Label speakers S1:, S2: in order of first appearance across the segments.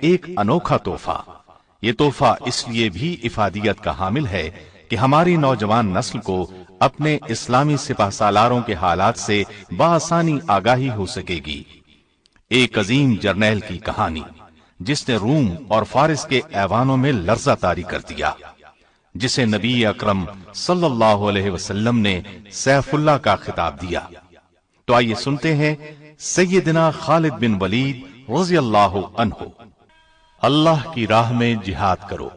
S1: ایک انوکھا تحفہ۔ یہ تحفہ اس لیے بھی افادیت کا حامل ہے کہ ہماری نوجوان نسل کو اپنے اسلامی سپہ سالاروں کے حالات سے بآسانی آگاہی ہو سکے گی۔ ایک عظیم جرنیل کی کہانی جس نے روم اور فارس کے ایوانوں میں لرزہ طاری کر دیا، جسے نبی اکرم صلی اللہ علیہ وسلم نے سیف اللہ کا خطاب دیا۔ تو آئیے سنتے ہیں سیدنا خالد بن ولید رضی اللہ عنہ۔ اللہ کی راہ میں جہاد کرو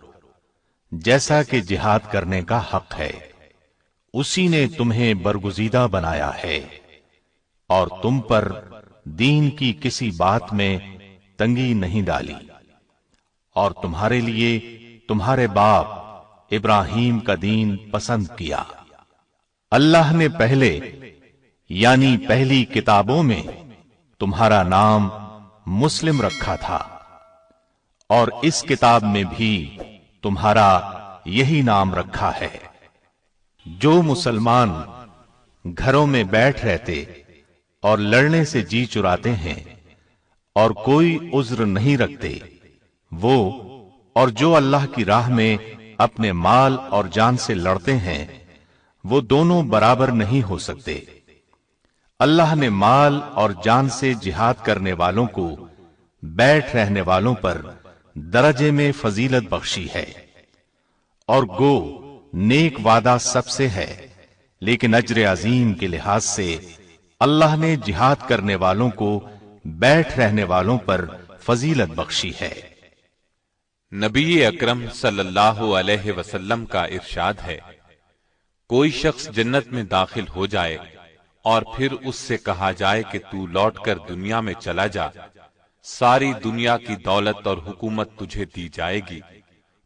S1: جیسا کہ جہاد کرنے کا حق ہے، اسی نے تمہیں برگزیدہ بنایا ہے اور تم پر دین کی کسی بات میں تنگی نہیں ڈالی، اور تمہارے لیے تمہارے باپ ابراہیم کا دین پسند کیا۔ اللہ نے پہلے یعنی پہلی کتابوں میں تمہارا نام مسلم رکھا تھا، اور اس کتاب میں بھی تمہارا یہی نام رکھا ہے۔ جو مسلمان گھروں میں بیٹھ رہتے اور لڑنے سے جی چراتے ہیں اور کوئی عذر نہیں رکھتے، وہ اور جو اللہ کی راہ میں اپنے مال اور جان سے لڑتے ہیں، وہ دونوں برابر نہیں ہو سکتے۔ اللہ نے مال اور جان سے جہاد کرنے والوں کو بیٹھ رہنے والوں پر درجے میں فضیلت بخشی ہے، اور گو نیک وعدہ سب سے ہے، لیکن اجر عظیم کے لحاظ سے اللہ نے جہاد کرنے والوں کو بیٹھ رہنے والوں پر فضیلت بخشی ہے۔
S2: نبی اکرم صلی اللہ علیہ وسلم کا ارشاد ہے، کوئی شخص جنت میں داخل ہو جائے اور پھر اس سے کہا جائے کہ تو لوٹ کر دنیا میں چلا جا، ساری دنیا کی دولت اور حکومت تجھے دی جائے گی،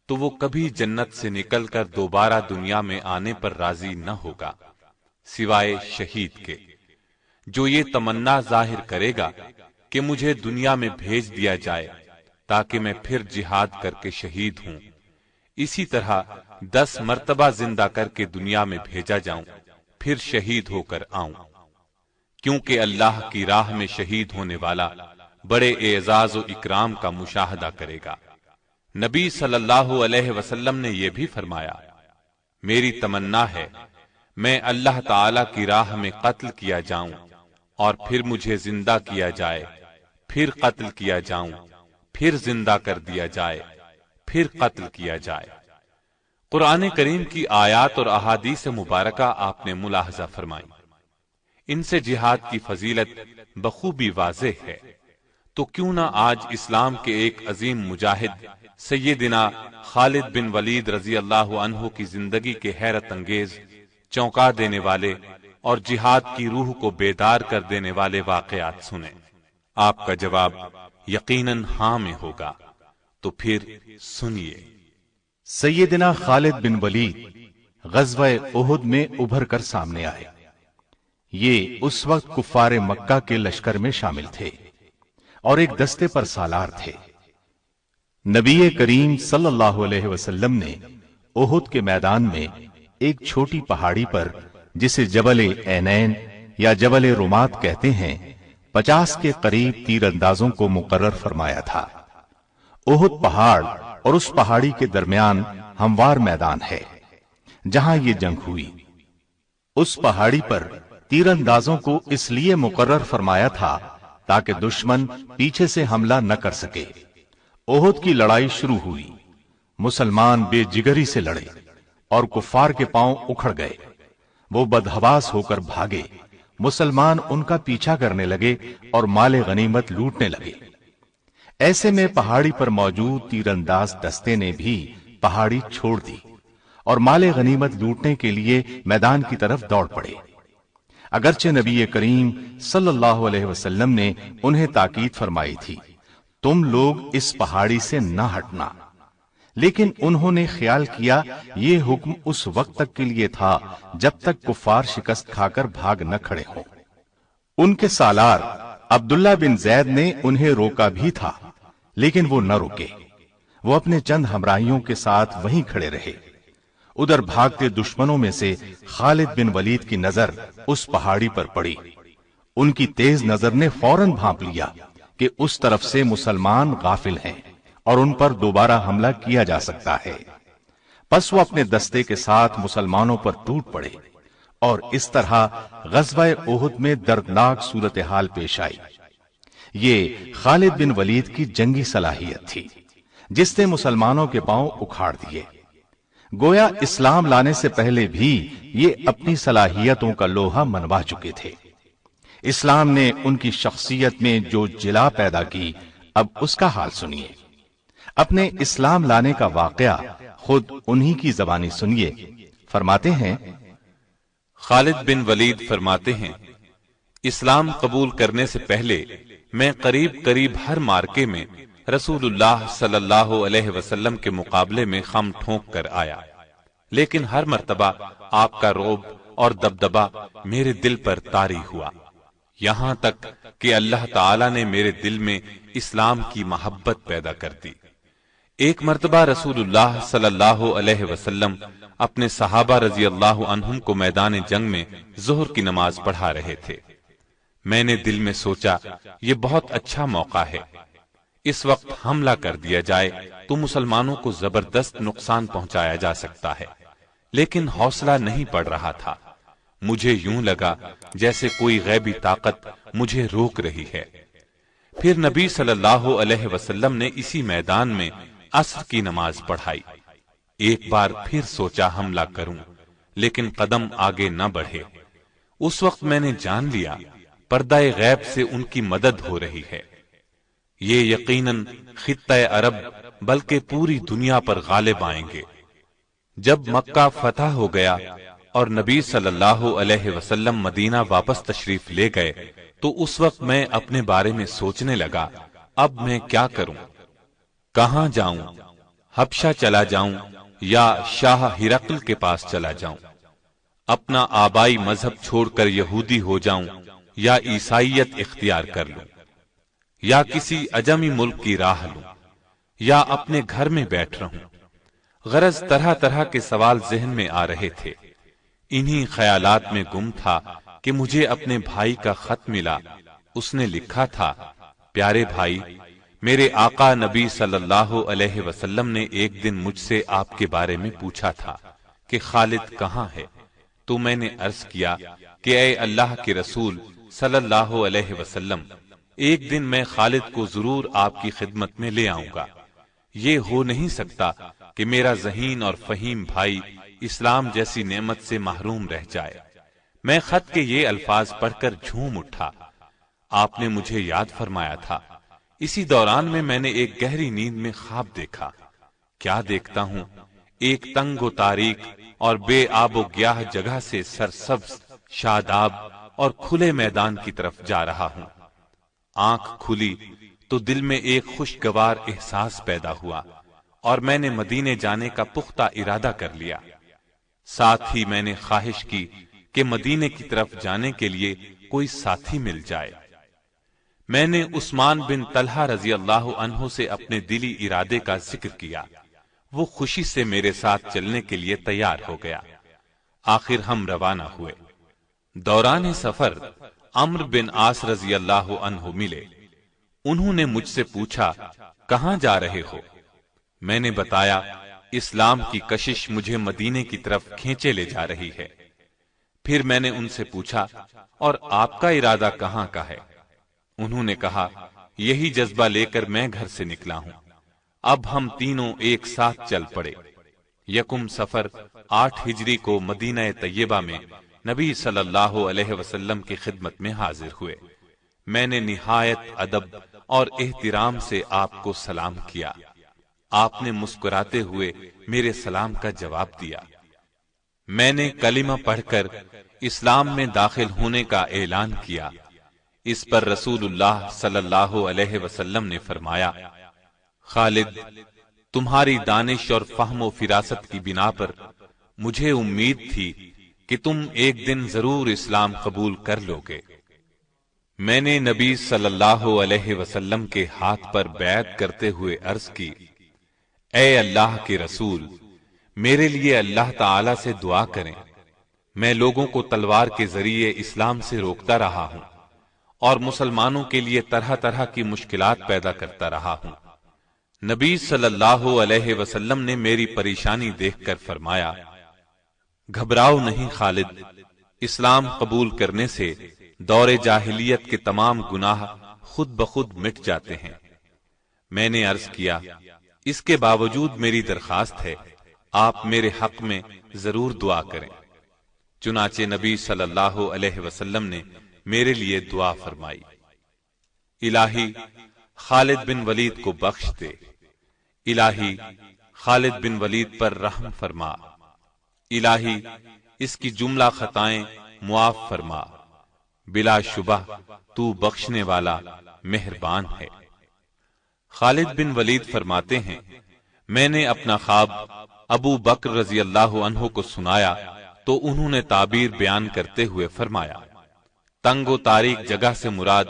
S2: تو وہ کبھی جنت سے نکل کر دوبارہ دنیا میں آنے پر راضی نہ ہوگا، سوائے شہید کے، جو یہ تمنا ظاہر کرے گا کہ مجھے دنیا میں بھیج دیا جائے تاکہ میں پھر جہاد کر کے شہید ہوں، اسی طرح 10 مرتبہ زندہ کر کے دنیا میں بھیجا جاؤں، پھر شہید ہو کر آؤں، کیونکہ اللہ کی راہ میں شہید ہونے والا بڑے اعزاز و اکرام کا مشاہدہ کرے گا۔ نبی صلی اللہ علیہ وسلم نے یہ بھی فرمایا، میری تمنا ہے میں اللہ تعالی کی راہ میں قتل کیا جاؤں اور پھر مجھے زندہ کیا جائے، پھر قتل کیا جاؤں، پھر زندہ کر دیا جائے، پھر قتل کیا جائے۔ قرآن کریم کی آیات اور احادیث مبارکہ آپ نے ملاحظہ فرمائی، ان سے جہاد کی فضیلت بخوبی واضح ہے۔ تو کیوں نہ آج اسلام کے ایک عظیم مجاہد سیدنا خالد بن ولید رضی اللہ عنہ کی زندگی کے حیرت انگیز، چونکا دینے والے اور جہاد کی روح کو بیدار کر دینے والے واقعات سنیں۔ آپ کا جواب یقیناً ہاں میں ہوگا، تو پھر سنیے۔
S1: سیدنا خالد بن ولید غزوہ احد میں ابھر کر سامنے آئے۔ یہ اس وقت کفار مکہ کے لشکر میں شامل تھے اور ایک دستے پر سالار تھے۔ نبی کریم صلی اللہ علیہ وسلم نے احد کے میدان میں ایک چھوٹی پہاڑی پر، جسے جبل عینین یا جبل رمات کہتے ہیں، 50 کے قریب تیر اندازوں کو مقرر فرمایا تھا۔ احد پہاڑ اور اس پہاڑی کے درمیان ہموار میدان ہے جہاں یہ جنگ ہوئی۔ اس پہاڑی پر تیر اندازوں کو اس لیے مقرر فرمایا تھا تاکہ دشمن پیچھے سے حملہ نہ کر سکے۔ احد کی لڑائی شروع ہوئی، مسلمان بے جگری سے لڑے اور کفار کے پاؤں اکھڑ گئے، وہ بدحواس ہو کر بھاگے، مسلمان ان کا پیچھا کرنے لگے اور مال غنیمت لوٹنے لگے۔ ایسے میں پہاڑی پر موجود تیر انداز دستے نے بھی پہاڑی چھوڑ دی اور مال غنیمت لوٹنے کے لیے میدان کی طرف دوڑ پڑے۔ اگرچہ نبی کریم صلی اللہ علیہ وسلم نے انہیں تاکید فرمائی تھی، تم لوگ اس پہاڑی سے نہ ہٹنا، لیکن انہوں نے خیال کیا یہ حکم اس وقت تک کے لیے تھا جب تک کفار شکست کھا کر بھاگ نہ کھڑے ہوں۔ ان کے سالار عبداللہ بن زید نے انہیں روکا بھی تھا، لیکن وہ نہ رکے، وہ اپنے چند ہمراہیوں کے ساتھ وہیں کھڑے رہے۔ ادھر بھاگتے دشمنوں میں سے خالد بن ولید کی نظر اس پہاڑی پر پڑی۔ ان کی تیز نظر نے فوراً بھانپ لیا کہ اس طرف سے مسلمان غافل ہیں اور ان پر دوبارہ حملہ کیا جا سکتا ہے۔ پس وہ اپنے دستے کے ساتھ مسلمانوں پر ٹوٹ پڑے، اور اس طرح غزوہ احد میں دردناک صورتحال پیش آئی۔ یہ خالد بن ولید کی جنگی صلاحیت تھی جس نے مسلمانوں کے پاؤں اکھاڑ دیے۔ گویا اسلام لانے سے پہلے بھی یہ اپنی صلاحیتوں کا لوہا منوا چکے تھے۔ اسلام نے ان کی شخصیت میں جو جلا پیدا کی، اب اس کا حال سنیے۔ اپنے اسلام لانے کا واقعہ خود انہی کی زبانی سنیے۔ فرماتے ہیں،
S2: خالد بن ولید فرماتے ہیں، اسلام قبول کرنے سے پہلے میں قریب ہر مارکے میں رسول اللہ صلی اللہ علیہ وسلم کے مقابلے میں خم ٹھونک کر آیا، لیکن ہر مرتبہ آپ کا رعب اور دبدبہ میرے دل پر طاری ہوا، یہاں تک کہ اللہ تعالی نے میرے دل میں اسلام کی محبت پیدا کر دی۔ ایک مرتبہ رسول اللہ صلی اللہ علیہ وسلم اپنے صحابہ رضی اللہ عنہم کو میدان جنگ میں ظہر کی نماز پڑھا رہے تھے۔ میں نے دل میں سوچا، یہ بہت اچھا موقع ہے، اس وقت حملہ کر دیا جائے تو مسلمانوں کو زبردست نقصان پہنچایا جا سکتا ہے، لیکن حوصلہ نہیں پڑ رہا تھا۔ مجھے یوں لگا جیسے کوئی غیبی طاقت مجھے روک رہی ہے۔ پھر نبی صلی اللہ علیہ وسلم نے اسی میدان میں عصر کی نماز پڑھائی۔ ایک بار پھر سوچا حملہ کروں، لیکن قدم آگے نہ بڑھے۔ اس وقت میں نے جان لیا پردہ غیب سے ان کی مدد ہو رہی ہے۔ یہ یقیناً خطہ عرب بلکہ پوری دنیا پر غالب آئیں گے۔ جب مکہ فتح ہو گیا اور نبی صلی اللہ علیہ وسلم مدینہ واپس تشریف لے گئے تو اس وقت میں اپنے بارے میں سوچنے لگا، اب میں کیا کروں؟ کہاں جاؤں؟ حبشہ چلا جاؤں یا شاہ ہرقل کے پاس چلا جاؤں؟ اپنا آبائی مذہب چھوڑ کر یہودی ہو جاؤں یا عیسائیت اختیار کر لوں؟ یا کسی عجمی ملک کی راہ لوں یا اپنے گھر میں بیٹھ رہوں؟ غرض طرح طرح کے سوال ذہن میں آ رہے تھے۔ انہی خیالات میں گم تھا کہ مجھے اپنے بھائی کا خط ملا۔ اس نے لکھا تھا، پیارے بھائی، میرے آقا نبی صلی اللہ علیہ وسلم نے ایک دن مجھ سے آپ کے بارے میں پوچھا تھا کہ خالد کہاں ہے؟ تو میں نے عرض کیا کہ اے اللہ کے رسول صلی اللہ علیہ وسلم، ایک دن میں خالد کو ضرور آپ کی خدمت میں لے آؤں گا۔ یہ ہو نہیں سکتا کہ میرا ذہین اور فہیم بھائی اسلام جیسی نعمت سے محروم رہ جائے۔ میں خط کے یہ الفاظ پڑھ کر جھوم اٹھا۔ آپ نے مجھے یاد فرمایا تھا۔ اسی دوران میں نے ایک گہری نیند میں خواب دیکھا۔ کیا دیکھتا ہوں، ایک تنگ و تاریک اور بے آب و گیاہ جگہ سے سرسبز، شاداب اور کھلے میدان کی طرف جا رہا ہوں۔ آنکھ کھلی تو دل میں ایک خوشگوار احساس پیدا ہوا اور میں نے مدینے جانے کا پختہ ارادہ کر لیا۔ ساتھ ہی میں نے خواہش کی کہ مدینے کی طرف جانے کے لیے کوئی ساتھی مل جائے۔ میں نے عثمان بن طلحہ رضی اللہ عنہ سے اپنے دلی ارادے کا ذکر کیا۔ وہ خوشی سے میرے ساتھ چلنے کے لیے تیار ہو گیا۔ آخر ہم روانہ ہوئے۔ دوران سفر عمرو بن عاص رضی اللہ عنہ ملے۔ انہوں نے مجھ سے پوچھا، کہاں جا رہے ہو؟ میں نے بتایا، اسلام کی کشش مجھے مدینے کی طرف کھینچے لے جا رہی ہے۔ پھر میں نے ان سے پوچھا، اور آپ کا ارادہ کہاں کا ہے؟ انہوں نے کہا، یہی جذبہ لے کر میں گھر سے نکلا ہوں۔ اب ہم تینوں ایک ساتھ چل پڑے۔ یکم سفر 8 ہجری کو مدینہ طیبہ میں نبی صلی اللہ علیہ وسلم کی خدمت میں حاضر ہوئے۔ میں نے نہایت ادب اور احترام سے آپ کو سلام کیا۔ آپ نے مسکراتے ہوئے میرے سلام کا جواب دیا۔ میں نے کلمہ پڑھ کر اسلام میں داخل ہونے کا اعلان کیا۔ اس پر رسول اللہ صلی اللہ علیہ وسلم نے فرمایا، خالد، تمہاری دانش اور فہم و فراست کی بنا پر مجھے امید تھی کہ تم ایک دن ضرور اسلام قبول کر لو گے۔ میں نے نبی صلی اللہ علیہ وسلم کے ہاتھ پر بیعت کرتے ہوئے عرض کی، اے اللہ کے رسول، میرے لیے اللہ تعالی سے دعا کریں۔ میں لوگوں کو تلوار کے ذریعے اسلام سے روکتا رہا ہوں اور مسلمانوں کے لیے طرح طرح کی مشکلات پیدا کرتا رہا ہوں۔ نبی صلی اللہ علیہ وسلم نے میری پریشانی دیکھ کر فرمایا، گھبراؤ نہیں خالد، اسلام قبول کرنے سے دور جاہلیت کے تمام گناہ خود بخود مٹ جاتے ہیں۔ میں نے عرض کیا، اس کے باوجود میری درخواست ہے، آپ میرے حق میں ضرور دعا کریں۔ چنانچہ نبی صلی اللہ علیہ وسلم نے میرے لیے دعا فرمائی، الہی خالد بن ولید کو بخش دے، الہی خالد بن ولید پر رحم فرما، الہی اس کی جملہ خطائیں معاف فرما، بلا شبہ تو بخشنے والا مہربان ہے۔ خالد بن ولید فرماتے ہیں، میں نے اپنا خواب ابو بکر رضی اللہ عنہ کو سنایا تو انہوں نے تعبیر بیان کرتے ہوئے فرمایا، تنگ و تاریک جگہ سے مراد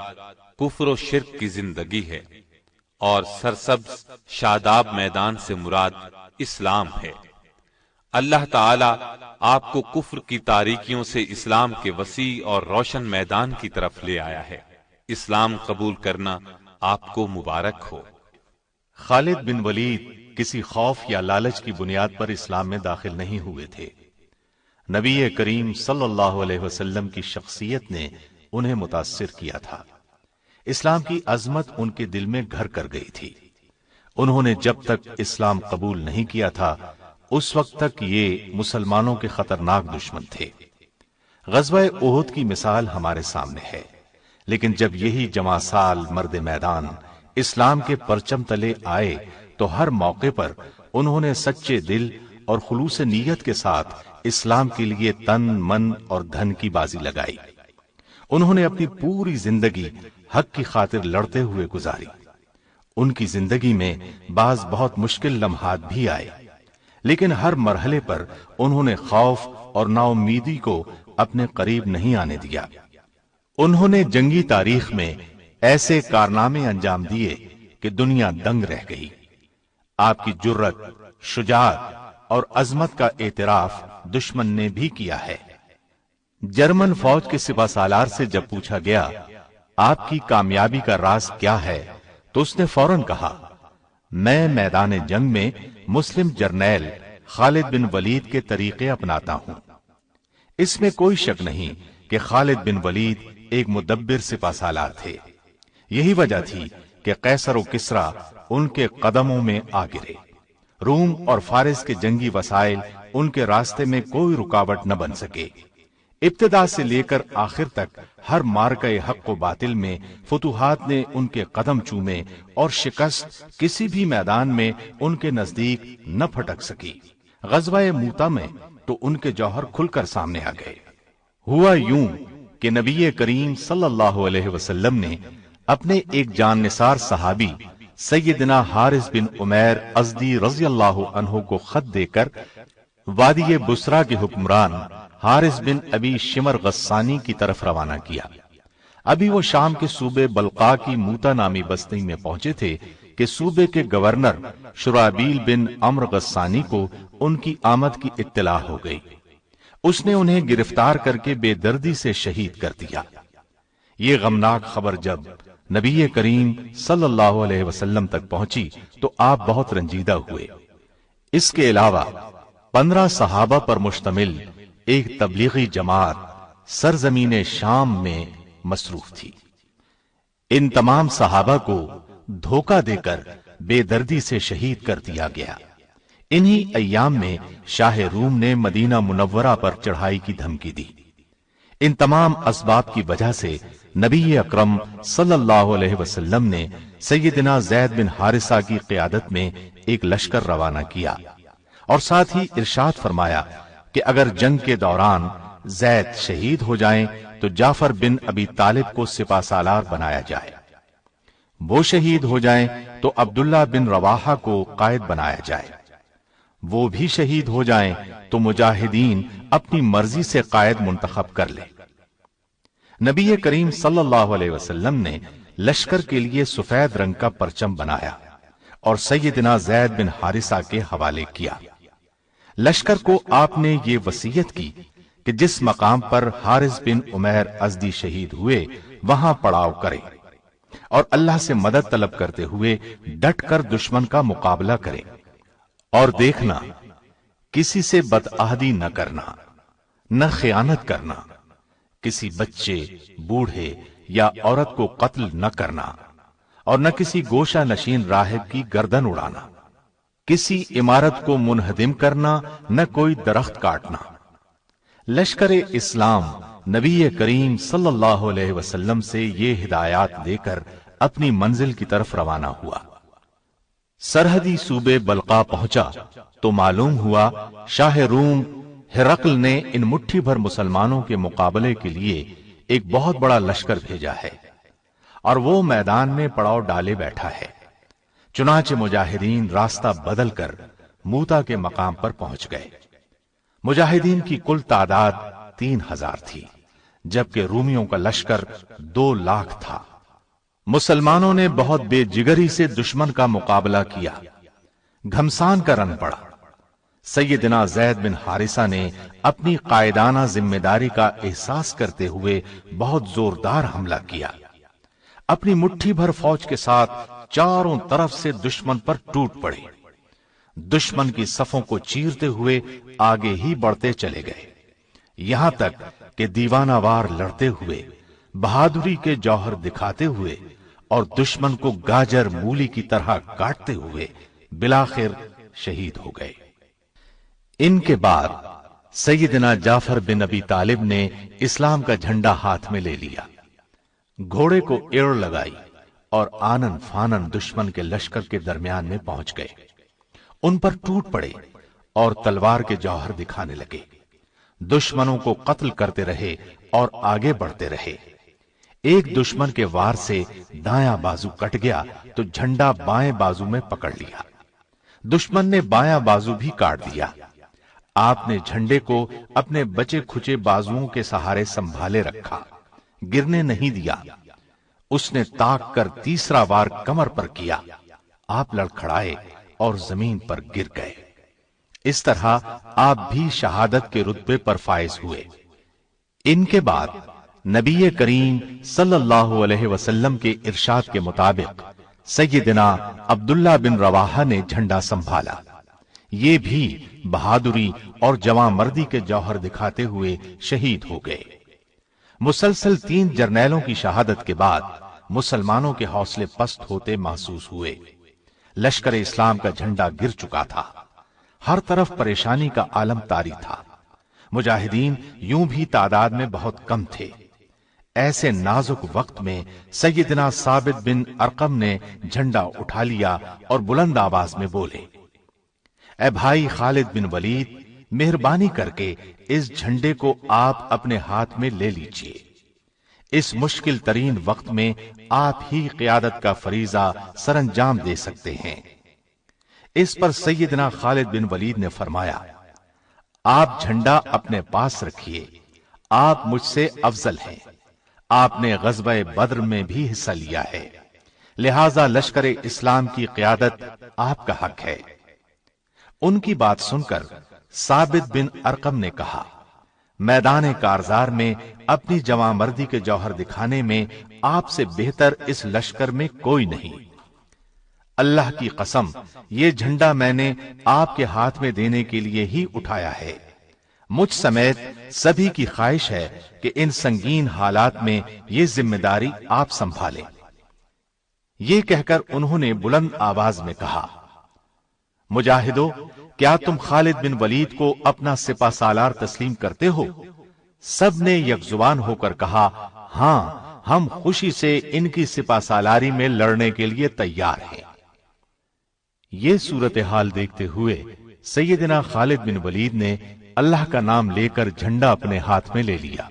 S2: کفر و شرک کی زندگی ہے، اور سرسبز شاداب میدان سے مراد اسلام ہے۔ اللہ تعالی آپ کو کفر کی تاریکیوں سے اسلام کے وسیع اور روشن میدان کی طرف لے آیا ہے۔ اسلام قبول کرنا آپ کو مبارک ہو۔
S1: خالد بن ولید کسی خوف یا لالچ کی بنیاد پر اسلام میں داخل نہیں ہوئے تھے۔ نبی کریم صلی اللہ علیہ وسلم کی شخصیت نے انہیں متاثر کیا تھا۔ اسلام کی عظمت ان کے دل میں گھر کر گئی تھی۔ انہوں نے جب تک اسلام قبول نہیں کیا تھا اس وقت تک یہ مسلمانوں کے خطرناک دشمن تھے۔ غزوہ احد کی مثال ہمارے سامنے ہے، لیکن جب یہی جمع سال مرد میدان اسلام کے پرچم تلے آئے تو ہر موقع پر انہوں نے سچے دل اور خلوص نیت کے ساتھ اسلام کے لیے تن من اور دھن کی بازی لگائی۔ انہوں نے اپنی پوری زندگی حق کی خاطر لڑتے ہوئے گزاری۔ ان کی زندگی میں بعض بہت مشکل لمحات بھی آئے، لیکن ہر مرحلے پر انہوں نے خوف اور نا امیدی کو اپنے قریب نہیں آنے دیا۔ انہوں نے جنگی تاریخ میں ایسے کارنامے انجام دیے کہ دنیا دنگ رہ گئی۔ آپ کی جرت، شجاعت اور عظمت کا اعتراف دشمن نے بھی کیا ہے۔ جرمن فوج کے سپہ سالار سے جب پوچھا گیا آپ کی کامیابی کا راز کیا ہے تو اس نے فوراً کہا، میں میدان جنگ میں مسلم جرنیل خالد بن ولید کے طریقے اپناتا ہوں۔ اس میں کوئی شک نہیں کہ خالد بن ولید ایک مدبر سپہ سالار تھے۔ یہی وجہ تھی کہ قیصر و کسریٰ ان کے قدموں میں آ گرے۔ روم اور فارس کے جنگی وسائل ان کے راستے میں کوئی رکاوٹ نہ بن سکے۔ ابتدا سے لے کر آخر تک ہر مارکہ حق و باطل میں فتوحات نے ان کے قدم چومے اور شکست کسی بھی میدان میں ان کے نزدیک نہ پھٹک سکی۔ غزوہ موتا میں تو ان کے جوہر کھل کر سامنے آ گئے۔ ہوا یوں کہ نبی کریم صلی اللہ علیہ وسلم نے اپنے ایک جان نثار صحابی سیدنا حارث بن عمیر ازدی رضی اللہ عنہ کو خط دے کر وادی بصرہ کے حکمران حارث بن ابی شمر غسانی کی طرف روانہ کیا۔ ابھی وہ شام کے صوبے بلقا کی موتا نامی بستی میں پہنچے تھے کہ صوبے کے گورنر شرابیل بن عمر غسانی کو ان کی آمد کی اطلاع ہو گئی۔ اس نے انہیں گرفتار کر کے بے دردی سے شہید کر دیا۔ یہ غمناک خبر جب نبی کریم صلی اللہ علیہ وسلم تک پہنچی تو آپ بہت رنجیدہ ہوئے۔ اس کے علاوہ 15 صحابہ پر مشتمل ایک تبلیغی جماعت سرزمین شام میں مصروف تھی۔ ان تمام صحابہ کو دھوکہ دے کر بے دردی سے شہید کر دیا گیا۔ انہی ایام میں شاہ روم نے مدینہ منورہ پر چڑھائی کی دھمکی دی۔ ان تمام اسباب کی وجہ سے نبی اکرم صلی اللہ علیہ وسلم نے سیدنا زید بن حارثہ کی قیادت میں ایک لشکر روانہ کیا اور ساتھ ہی ارشاد فرمایا کہ اگر جنگ کے دوران زید شہید ہو جائیں تو جعفر بن ابی طالب کو سپہ سالار بنایا جائے، وہ شہید ہو جائیں تو عبداللہ بن رواحہ کو قائد بنایا جائے، وہ بھی شہید ہو جائیں تو مجاہدین اپنی مرضی سے قائد منتخب کر لیں۔ نبی کریم صلی اللہ علیہ وسلم نے لشکر کے لیے سفید رنگ کا پرچم بنایا اور سیدنا زید بن حارثہ کے حوالے کیا۔ لشکر کو آپ نے یہ وصیت کی کہ جس مقام پر حارث بن عمیر ازدی شہید ہوئے وہاں پڑاؤ کرے۔ اور اللہ سے مدد طلب کرتے ہوئے ڈٹ کر دشمن کا مقابلہ کریں، اور دیکھنا کسی سے بدعہدی نہ کرنا، نہ خیانت کرنا، کسی بچے، بوڑھے یا عورت کو قتل نہ کرنا، اور نہ کسی گوشہ نشین راہب کی گردن اڑانا، کسی عمارت کو منہدم کرنا، نہ کوئی درخت کاٹنا۔ لشکر اسلام نبی کریم صلی اللہ علیہ وسلم سے یہ ہدایات لے کر اپنی منزل کی طرف روانہ ہوا۔ سرحدی صوبے بلقا پہنچا تو معلوم ہوا شاہ روم ہرقل نے ان مٹھی بھر مسلمانوں کے مقابلے کے لیے ایک بہت بڑا لشکر بھیجا ہے، اور وہ میدان میں پڑاؤ ڈالے بیٹھا ہے۔ چنانچہ مجاہدین راستہ بدل کر موتا کے مقام پر پہنچ گئے۔ مجاہدین کی کل تعداد 3000 تھی، جبکہ رومیوں کا لشکر 2 لاکھ تھا۔ مسلمانوں نے بہت بے جگری سے دشمن کا مقابلہ کیا، گھمسان کا رن پڑا۔ سیدنا زید بن حارثہ نے اپنی قائدانہ ذمہ داری کا احساس کرتے ہوئے بہت زوردار حملہ کیا، اپنی مٹھی بھر فوج کے ساتھ چاروں طرف سے دشمن پر ٹوٹ پڑے۔ دشمن کی صفوں کو چیرتے ہوئے آگے ہی بڑھتے چلے گئے، یہاں تک کہ دیوانہ وار لڑتے ہوئے، بہادری کے جوہر دکھاتے ہوئے اور دشمن کو گاجر مولی کی طرح کاٹتے ہوئے بالآخر شہید ہو گئے۔ ان کے بعد سیدنا جعفر بن ابی طالب نے اسلام کا جھنڈا ہاتھ میں لے لیا، گھوڑے کو ایڑ لگائی اور آنن فانن دشمن کے لشکر کے درمیان میں پہنچ گئے، ان پر ٹوٹ پڑے اور تلوار کے جوہر دکھانے لگے۔ دشمنوں کو قتل کرتے رہے اور آگے بڑھتے رہے۔ ایک دشمن کے وار سے دایاں بازو کٹ گیا تو جھنڈا بائیں بازو میں پکڑ لیا، دشمن نے بایاں بازو بھی کاٹ دیا۔ آپ نے جھنڈے کو اپنے بچے کھچے بازوؤں کے سہارے سنبھالے رکھا، گرنے نہیں دیا۔ اس نے تاک کر تیسرا وار کمر پر کیا، آپ لڑکھڑائے اور زمین پر گر گئے۔ اس طرح آپ بھی شہادت کے رتبے پر فائز ہوئے۔ ان کے بعد نبی کریم صلی اللہ علیہ وسلم کے ارشاد کے مطابق سیدنا عبداللہ بن رواحہ نے جھنڈا سنبھالا۔ یہ بھی بہادری اور جواں مردی کے جوہر دکھاتے ہوئے شہید ہو گئے۔ مسلسل 3 جرنیلوں کی شہادت کے بعد مسلمانوں کے حوصلے پست ہوتے محسوس ہوئے۔ لشکر اسلام کا جھنڈا گر چکا تھا، ہر طرف پریشانی کا عالم طاری تھا۔ مجاہدین یوں بھی تعداد میں بہت کم تھے۔ ایسے نازک وقت میں سیدنا ثابت بن ارقم نے جھنڈا اٹھا لیا اور بلند آواز میں بولے، اے بھائی خالد بن ولید، مہربانی کر کے اس جھنڈے کو آپ اپنے ہاتھ میں لے لیجئے۔ اس مشکل ترین وقت میں آپ ہی قیادت کا فریضہ سر انجام دے سکتے ہیں۔ اس پر سیدنا خالد بن ولید نے فرمایا، آپ جھنڈا اپنے پاس رکھیے، آپ مجھ سے افضل ہیں، آپ نے غزوہ بدر میں بھی حصہ لیا ہے، لہذا لشکر اسلام کی قیادت آپ کا حق ہے۔ ان کی بات سن کر ثابت بن ارقم نے کہا، میدان کارزار میں اپنی جواں مردی کے جوہر دکھانے میں آپ سے بہتر اس لشکر میں کوئی نہیں۔ اللہ کی قسم، یہ جھنڈا میں نے آپ کے ہاتھ میں دینے کے لیے ہی اٹھایا ہے۔ مجھ سمیت سبھی کی خواہش ہے کہ ان سنگین حالات میں یہ ذمہ داری آپ سنبھالیں۔ یہ کہہ کر انہوں نے بلند آواز میں کہا، مجاہدو، کیا تم خالد بن ولید کو اپنا سپہ سالار تسلیم کرتے ہو؟ سب نے یک زبان ہو کر کہا، ہاں، ہم خوشی سے ان کی سپہ سالاری میں لڑنے کے لیے تیار ہیں۔ یہ صورتحال دیکھتے ہوئے سیدنا خالد بن ولید نے اللہ کا نام لے کر جھنڈا اپنے ہاتھ میں لے لیا۔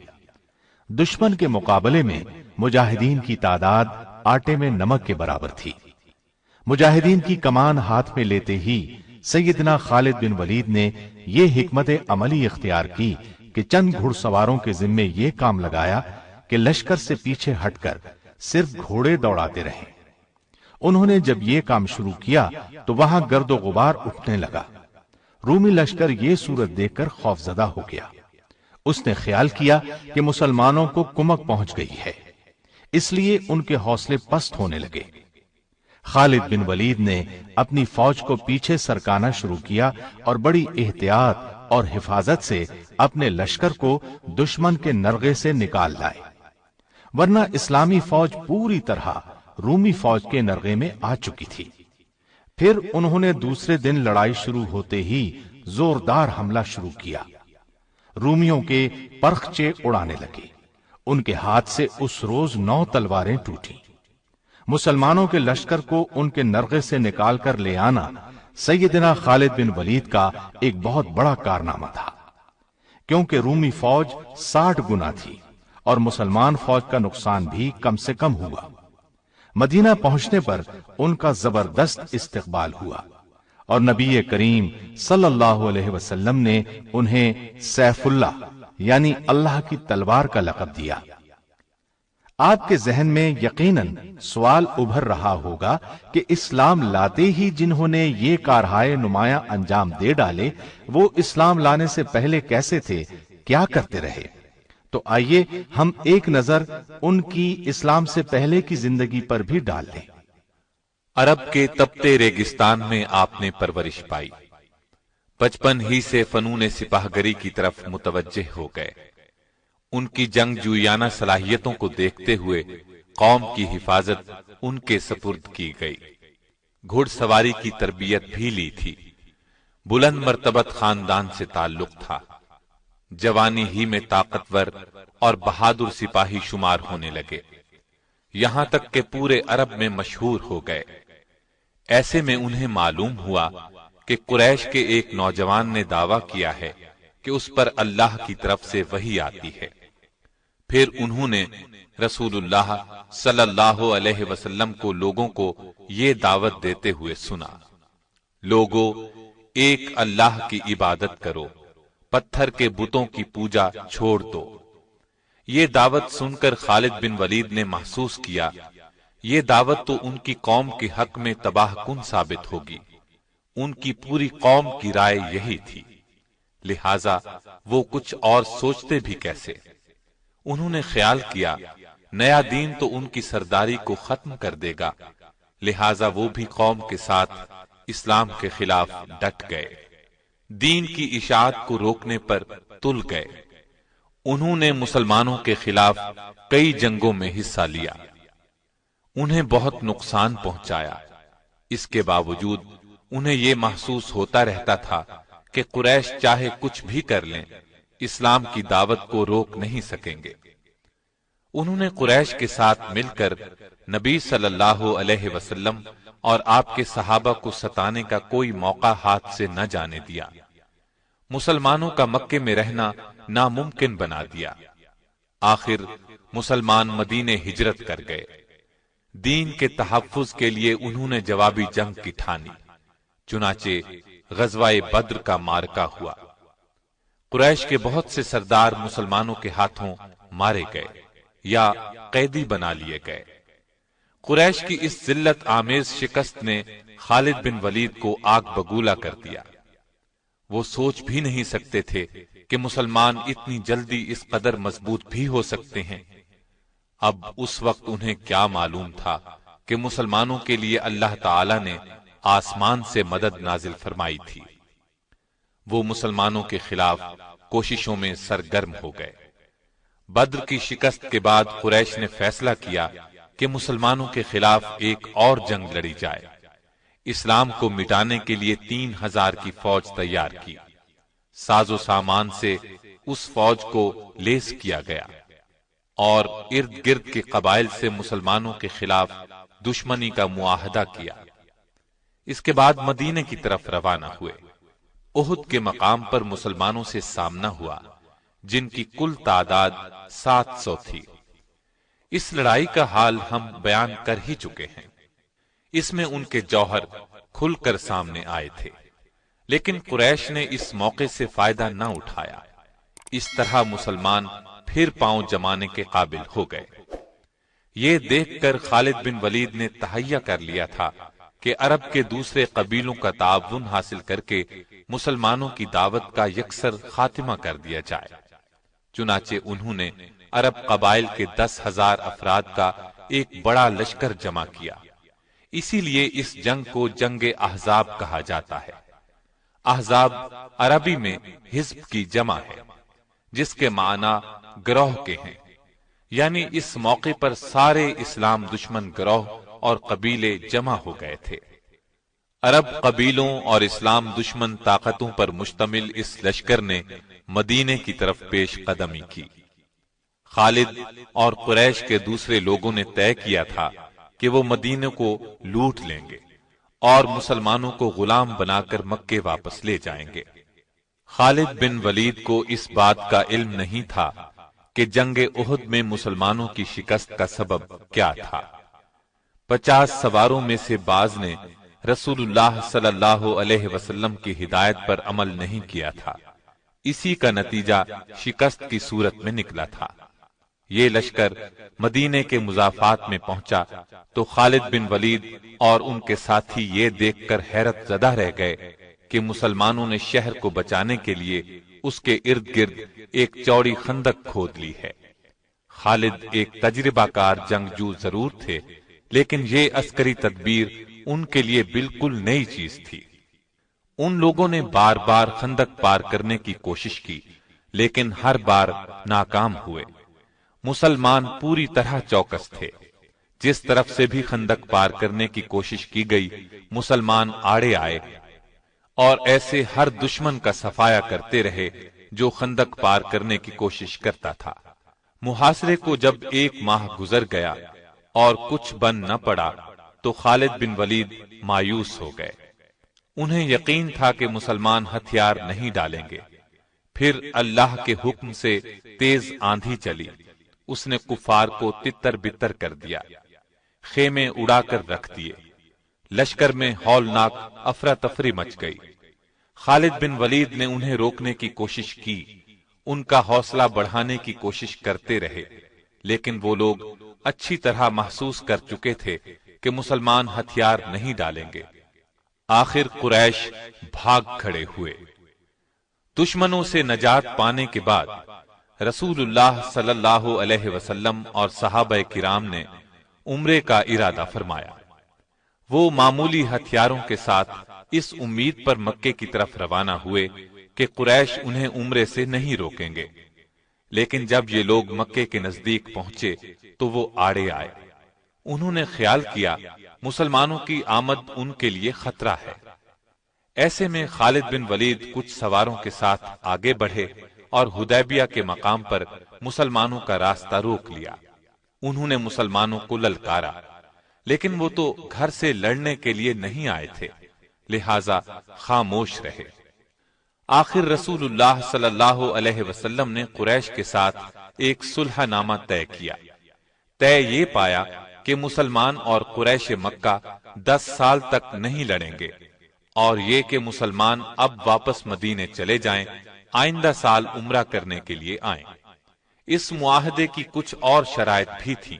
S1: دشمن کے مقابلے میں مجاہدین کی تعداد آٹے میں نمک کے برابر تھی۔ مجاہدین کی کمان ہاتھ میں لیتے ہی سیدنا خالد بن ولید نے یہ حکمت عملی اختیار کی کہ چند گھڑ سواروں کے ذمے یہ کام لگایا کہ لشکر سے پیچھے ہٹ کر صرف گھوڑے دوڑاتے رہیں۔ انہوں نے جب یہ کام شروع کیا تو وہاں گرد و غبار اٹھنے لگا۔ رومی لشکر یہ صورت دیکھ کر خوفزدہ ہو گیا۔ اس نے خیال کیا کہ مسلمانوں کو کمک پہنچ گئی ہے، اس لیے ان کے حوصلے پست ہونے لگے۔ خالد بن ولید نے اپنی فوج کو پیچھے سرکانا شروع کیا اور بڑی احتیاط اور حفاظت سے اپنے لشکر کو دشمن کے نرغے سے نکال لائے، ورنہ اسلامی فوج پوری طرح رومی فوج کے نرغے میں آ چکی تھی۔ پھر انہوں نے دوسرے دن لڑائی شروع ہوتے ہی زوردار حملہ شروع کیا۔ رومیوں کے پرخچے اڑانے لگے، ان کے ہاتھ سے اس روز 9 تلواریں ٹوٹیں۔ مسلمانوں کے لشکر کو ان کے نرغے سے نکال کر لے آنا سیدنا خالد بن ولید کا ایک بہت بڑا کارنامہ تھا، کیونکہ رومی فوج 60 گنا تھی اور مسلمان فوج کا نقصان بھی کم سے کم ہوا۔ مدینہ پہنچنے پر ان کا زبردست استقبال ہوا اور نبی کریم صلی اللہ علیہ وسلم نے انہیں سیف اللہ یعنی اللہ کی تلوار کا لقب دیا۔ آپ کے ذہن میں یقیناً سوال ابھر رہا ہوگا کہ اسلام لاتے ہی جنہوں نے یہ کارہائے نمایاں انجام دے ڈالے، وہ اسلام لانے سے پہلے کیسے تھے، کیا کرتے رہے؟ تو آئیے ہم ایک نظر ان کی اسلام سے پہلے کی زندگی پر بھی ڈال لیں۔
S2: عرب کے تپتے ریگستان میں آپ نے پرورش پائی، بچپن ہی سے فنون سپاہ گری کی طرف متوجہ ہو گئے۔ ان کی جنگ جویانہ صلاحیتوں کو دیکھتے ہوئے قوم کی حفاظت ان کے سپرد کی گئی۔ گھڑ سواری کی تربیت بھی لی تھی، بلند مرتبت خاندان سے تعلق تھا، جوانی ہی میں طاقتور اور بہادر سپاہی شمار ہونے لگے، یہاں تک کہ پورے عرب میں مشہور ہو گئے۔ ایسے میں انہیں معلوم ہوا کہ قریش کے ایک نوجوان نے دعویٰ کیا ہے کہ اس پر اللہ کی طرف سے وحی آتی ہے۔ پھر انہوں نے رسول اللہ صلی اللہ علیہ وسلم کو لوگوں کو یہ دعوت دیتے ہوئے سنا، لوگو ایک اللہ کی عبادت کرو، پتھر کے بتوں کی پوجا چھوڑ دو۔ یہ دعوت سن کر خالد بن ولید نے محسوس کیا یہ دعوت تو ان کی قوم کے حق میں تباہ کن ثابت ہوگی۔ ان کی پوری قوم کی رائے یہی تھی، لہذا وہ کچھ اور سوچتے بھی کیسے۔ انہوں نے خیال کیا نیا دین تو ان کی سرداری کو ختم کر دے گا، لہذا وہ بھی قوم کے ساتھ اسلام کے خلاف ڈٹ گئے، دین کی اشاعت کو روکنے پر تل گئے۔ انہوں نے مسلمانوں کے خلاف کئی جنگوں میں حصہ لیا، انہیں بہت نقصان پہنچایا۔ اس کے باوجود انہیں یہ محسوس ہوتا رہتا تھا کہ قریش چاہے کچھ بھی کر لیں، اسلام کی دعوت کو روک نہیں سکیں گے۔ انہوں نے قریش کے ساتھ مل کر نبی صلی اللہ علیہ وسلم اور آپ کے صحابہ کو ستانے کا کوئی موقع ہاتھ سے نہ جانے دیا، مسلمانوں کا مکے میں رہنا ناممکن بنا دیا۔ آخر مسلمان مدینے ہجرت کر گئے۔ دین کے تحفظ کے لیے انہوں نے جوابی جنگ کی ٹھانی، چنانچہ غزوہ بدر کا معرکہ ہوا۔ قریش کے بہت سے سردار مسلمانوں کے ہاتھوں مارے گئے یا قیدی بنا لیے گئے۔ قریش کی اس ذلت آمیز شکست نے خالد بن ولید کو آگ بگولا کر دیا۔ وہ سوچ بھی نہیں سکتے تھے کہ مسلمان اتنی جلدی اس قدر مضبوط بھی ہو سکتے ہیں۔ اب اس وقت انہیں کیا معلوم تھا کہ مسلمانوں کے لیے اللہ تعالی نے آسمان سے مدد نازل فرمائی تھی۔ وہ مسلمانوں کے خلاف کوششوں میں سرگرم ہو گئے۔ بدر کی شکست کے بعد قریش نے فیصلہ کیا کہ مسلمانوں کے خلاف ایک اور جنگ لڑی جائے۔ اسلام کو مٹانے کے لیے 3000 کی فوج تیار کی، ساز و سامان سے اس فوج کو لیس کیا گیا اور ارد گرد کے قبائل سے مسلمانوں کے خلاف دشمنی کا معاہدہ کیا۔ اس کے بعد مدینے کی طرف روانہ ہوئے۔ احد کے مقام پر مسلمانوں سے سامنا ہوا، جن کی کل تعداد 700 تھی۔ اس لڑائی کا حال ہم بیان کر ہی چکے ہیں۔ اس میں ان کے جوہر کھل کر سامنے آئے تھے، لیکن قریش نے اس موقع سے فائدہ نہ اٹھایا۔ اس طرح مسلمان پھر پاؤں جمانے کے قابل ہو گئے۔ یہ دیکھ کر خالد بن ولید نے تہیہ کر لیا تھا کہ عرب کے دوسرے قبیلوں کا تعاون حاصل کر کے مسلمانوں کی دعوت کا یکسر خاتمہ کر دیا جائے۔ چنانچہ انہوں نے عرب قبائل کے 10,000 افراد کا ایک بڑا لشکر جمع کیا۔ اسی لیے اس جنگ کو جنگ احزاب کہا جاتا ہے۔ احزاب عربی میں حزب کی جمع ہے، جس کے معنی گروہ کے ہیں، یعنی اس موقع پر سارے اسلام دشمن گروہ اور قبیلے جمع ہو گئے تھے۔ عرب قبیلوں اور اسلام دشمن طاقتوں پر مشتمل اس لشکر نے مدینے کی طرف پیش قدمی کی۔ خالد اور قریش کے دوسرے لوگوں نے طے کیا تھا کہ وہ مدینے کو لوٹ لیں گے اور مسلمانوں کو غلام بنا کر مکے واپس لے جائیں گے۔ خالد بن ولید کو اس بات کا علم نہیں تھا کہ جنگ احد میں مسلمانوں کی شکست کا سبب کیا تھا۔ 50 سواروں میں سے بعض نے رسول اللہ صلی اللہ علیہ وسلم کی ہدایت پر عمل نہیں کیا تھا، اسی کا نتیجہ شکست کی صورت میں نکلا تھا۔ یہ لشکر مدینے کے مضافات میں پہنچا تو خالد بن ولید اور ان کے ساتھی یہ دیکھ کر حیرت زدہ رہ گئے کہ مسلمانوں نے شہر کو بچانے کے لیے اس کے ارد گرد ایک چوڑی خندق کھود لی ہے۔ خالد ایک تجربہ کار جنگجو ضرور تھے، لیکن یہ عسکری تدبیر ان کے لیے بالکل نئی چیز تھی۔ ان لوگوں نے بار بار خندق پار کرنے کی کوشش کی، لیکن ہر بار ناکام ہوئے۔ مسلمان پوری طرح چوکس تھے۔ جس طرف سے بھی خندق پار کرنے کی کوشش کی گئی، مسلمان آڑے آئے اور ایسے ہر دشمن کا صفایا کرتے رہے جو خندق پار کرنے کی کوشش کرتا تھا۔ محاصرے کو جب 1 ماہ گزر گیا اور کچھ بن نہ پڑا تو خالد بن ولید مایوس ہو گئے۔ انہیں یقین تھا کہ مسلمان ہتھیار نہیں ڈالیں گے۔ پھر اللہ کے حکم سے تیز آندھی چلی، اس نے کفار کو تتر بتر کر دیا، خیمے اڑا کر رکھ دیے۔ لشکر میں ہولناک افراتفری مچ گئی۔ خالد بن ولید نے انہیں روکنے کی کوشش کی، ان کا حوصلہ بڑھانے کی کوشش کرتے رہے، لیکن وہ لوگ اچھی طرح محسوس کر چکے تھے کہ مسلمان ہتھیار نہیں ڈالیں گے۔ آخر قریش بھاگ کھڑے ہوئے۔ دشمنوں سے نجات پانے کے بعد رسول اللہ صلی اللہ علیہ وسلم اور صحابہ کرام نے عمرے کا ارادہ فرمایا۔ وہ معمولی ہتھیاروں کے ساتھ اس امید پر مکے کی طرف روانہ ہوئے کہ قریش انہیں عمرے سے نہیں روکیں گے، لیکن جب یہ لوگ مکے کے نزدیک پہنچے تو وہ آڑے آئے۔ انہوں نے خیال کیا مسلمانوں کی آمد ان کے لیے خطرہ ہے۔ ایسے میں خالد بن ولید کچھ سواروں کے ساتھ آگے بڑھے اور حدیبیہ کے مقام پر مسلمانوں کا راستہ روک لیا۔ انہوں نے مسلمانوں کو للکارا، لیکن وہ تو گھر سے لڑنے کے لیے نہیں آئے تھے، لہذا خاموش رہے۔ آخر رسول اللہ صلی اللہ علیہ وسلم نے قریش کے ساتھ ایک صلح نامہ طے کیا۔ طے یہ پایا کہ مسلمان اور قریش مکہ 10 سال تک نہیں لڑیں گے، اور یہ کہ مسلمان اب واپس مدینے چلے جائیں، آئندہ سال عمرہ کرنے کے لیے آئیں۔ اس معاہدے کی کچھ اور شرائط بھی تھیں۔